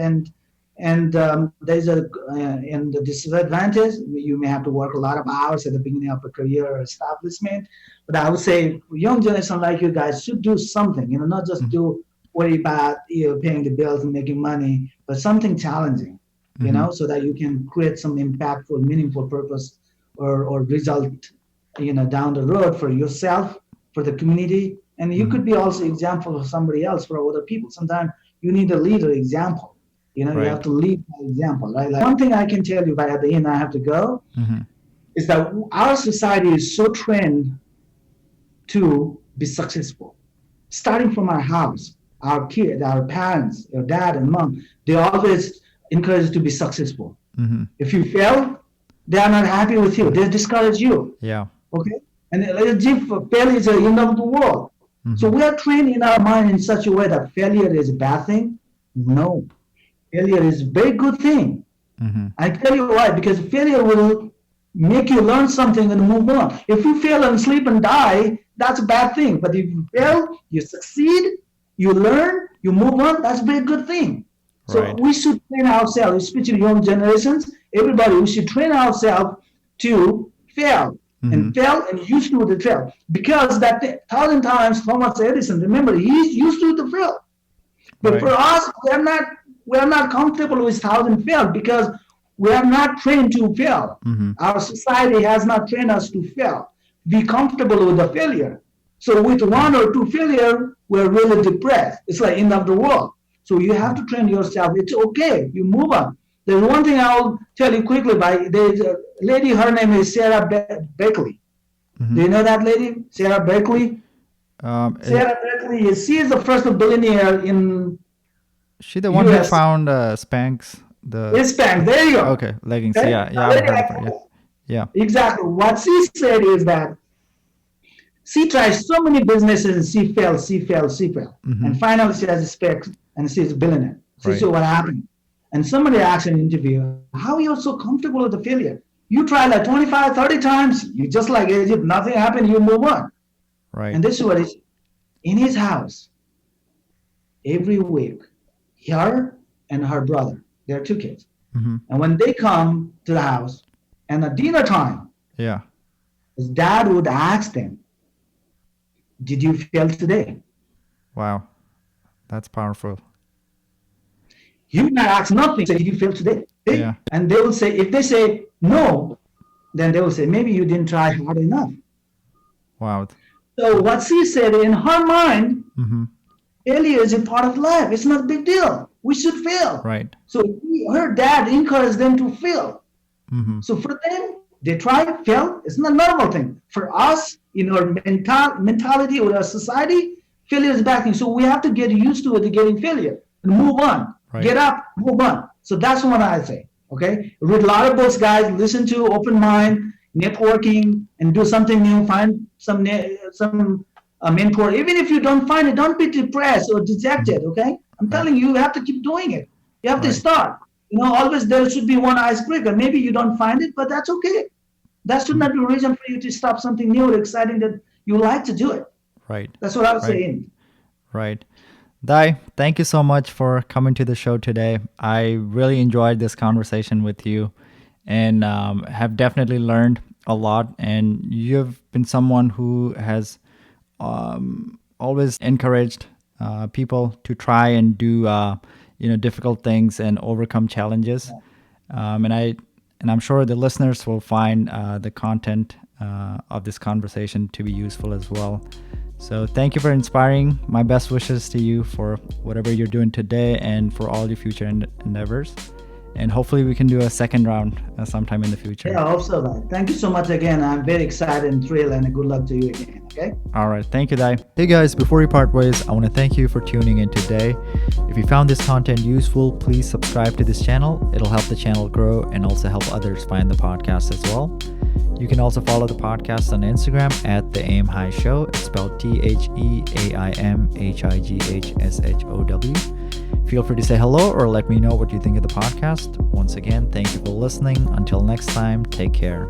there's and the disadvantage. You may have to work a lot of hours at the beginning of a career or establishment. But I would say young generation like you guys should do something. Not just Mhm. do worry about paying the bills and making money, but something challenging. Mhm. So that you can create some impactful, meaningful purpose or result, down the road for yourself, for the community, And you could be also example for somebody else, for other people. Sometimes you need a leader example. You know, you have Right. to lead by example, right? Like one thing I can tell you, by at the end I have to go, is that our society is so trained to be successful. Starting from our house, our kids, our parents, your dad and mom, they always encourage you to be successful. If you fail, they are not happy with you. They discourage you. Yeah. Okay? And as if failure is the end of the world. So we are trained in our mind in such a way that failure is a bad thing. No. Failure is a very good thing. I tell you why, because failure will make you learn something and move on. If you fail and sleep and die, that's a bad thing. But if you fail, you succeed, you learn, you move on, that's a very good thing. So Right. we should train ourselves, especially young generations, everybody, we should train ourselves to fail and fail and used to the fail. Because that 1,000 times Thomas Edison, remember, he's used to the fail. But Right. for us, we're not comfortable with 1,000 fail because we are not trained to fail. Our society has not trained us to fail. Be comfortable with the failure. So with one or two failure, we're really depressed. It's like end of the world. So you have to train yourself. It's okay. You move on. There's one thing I'll tell you quickly. There's a lady. Her name is Sarah Berkeley. Do you know that lady, Sarah Berkeley? Sarah Berkeley. She is the first billionaire in She the one who U.S. found Spanx, the Spanx. There you go. okay, leggings. Okay? Yeah, yeah, I've heard of her. Yeah. Exactly. What she said is that she tried so many businesses and she failed. And finally she has a spec and she's a billionaire. So Right. what happened? And somebody asked in an interview, how are you so comfortable with the failure? You try like 25, 30 times, you just like Egypt, nothing happened, you move on. Right. And this is what is in his house every week, her and her brother, there are two kids. And when they come to the house and at dinner time, Yeah. his dad would ask them, did you fail today? Wow. That's powerful. He would not ask nothing, say, did you fail today? Yeah. And they will say, if they say no, then they will say, maybe you didn't try hard enough. Wow. So what she said in her mind, failure is a part of life. It's not a big deal. We should fail. Right. So her dad encouraged them to fail. So for them, they try, fail. It's not a normal thing. For us, in our mentality or our society, failure is a bad thing. So we have to get used to it, getting failure, and move on. Right. Get up, move on. So that's what I say. Okay, read a lot of books, guys. Listen to, open mind, networking, and do something new. Find some mentor. Even if you don't find it, don't be depressed or dejected. Okay, I'm telling you, you have to keep doing it. You have to start. You know, always there should be one icebreaker. Maybe you don't find it, but that's okay. That should not be a reason for you to stop something new or exciting that you like to do it. Right. That's what I was saying. Right. Dai, thank you so much for coming to the show today. I really enjoyed this conversation with you and have definitely learned a lot. And you've been someone who has always encouraged people to try and do difficult things and overcome challenges. And I'm sure the listeners will find the content of this conversation to be useful as well. So thank you for inspiring. My best wishes to you for whatever you're doing today and for all your future endeavors. And hopefully we can do a second round sometime in the future. Yeah, I hope so, man. Thank you so much again. I'm very excited and thrilled, and good luck to you again, okay? All right. Thank you, Dai. Hey guys, before we part ways, I want to thank you for tuning in today. If you found this content useful, please subscribe to this channel. It'll help the channel grow and also help others find the podcast as well. You can also follow the podcast on Instagram at The Aim High Show. It's spelled TheAimHighShow. Feel free to say hello or let me know what you think of the podcast. Once again, thank you for listening. Until next time, take care.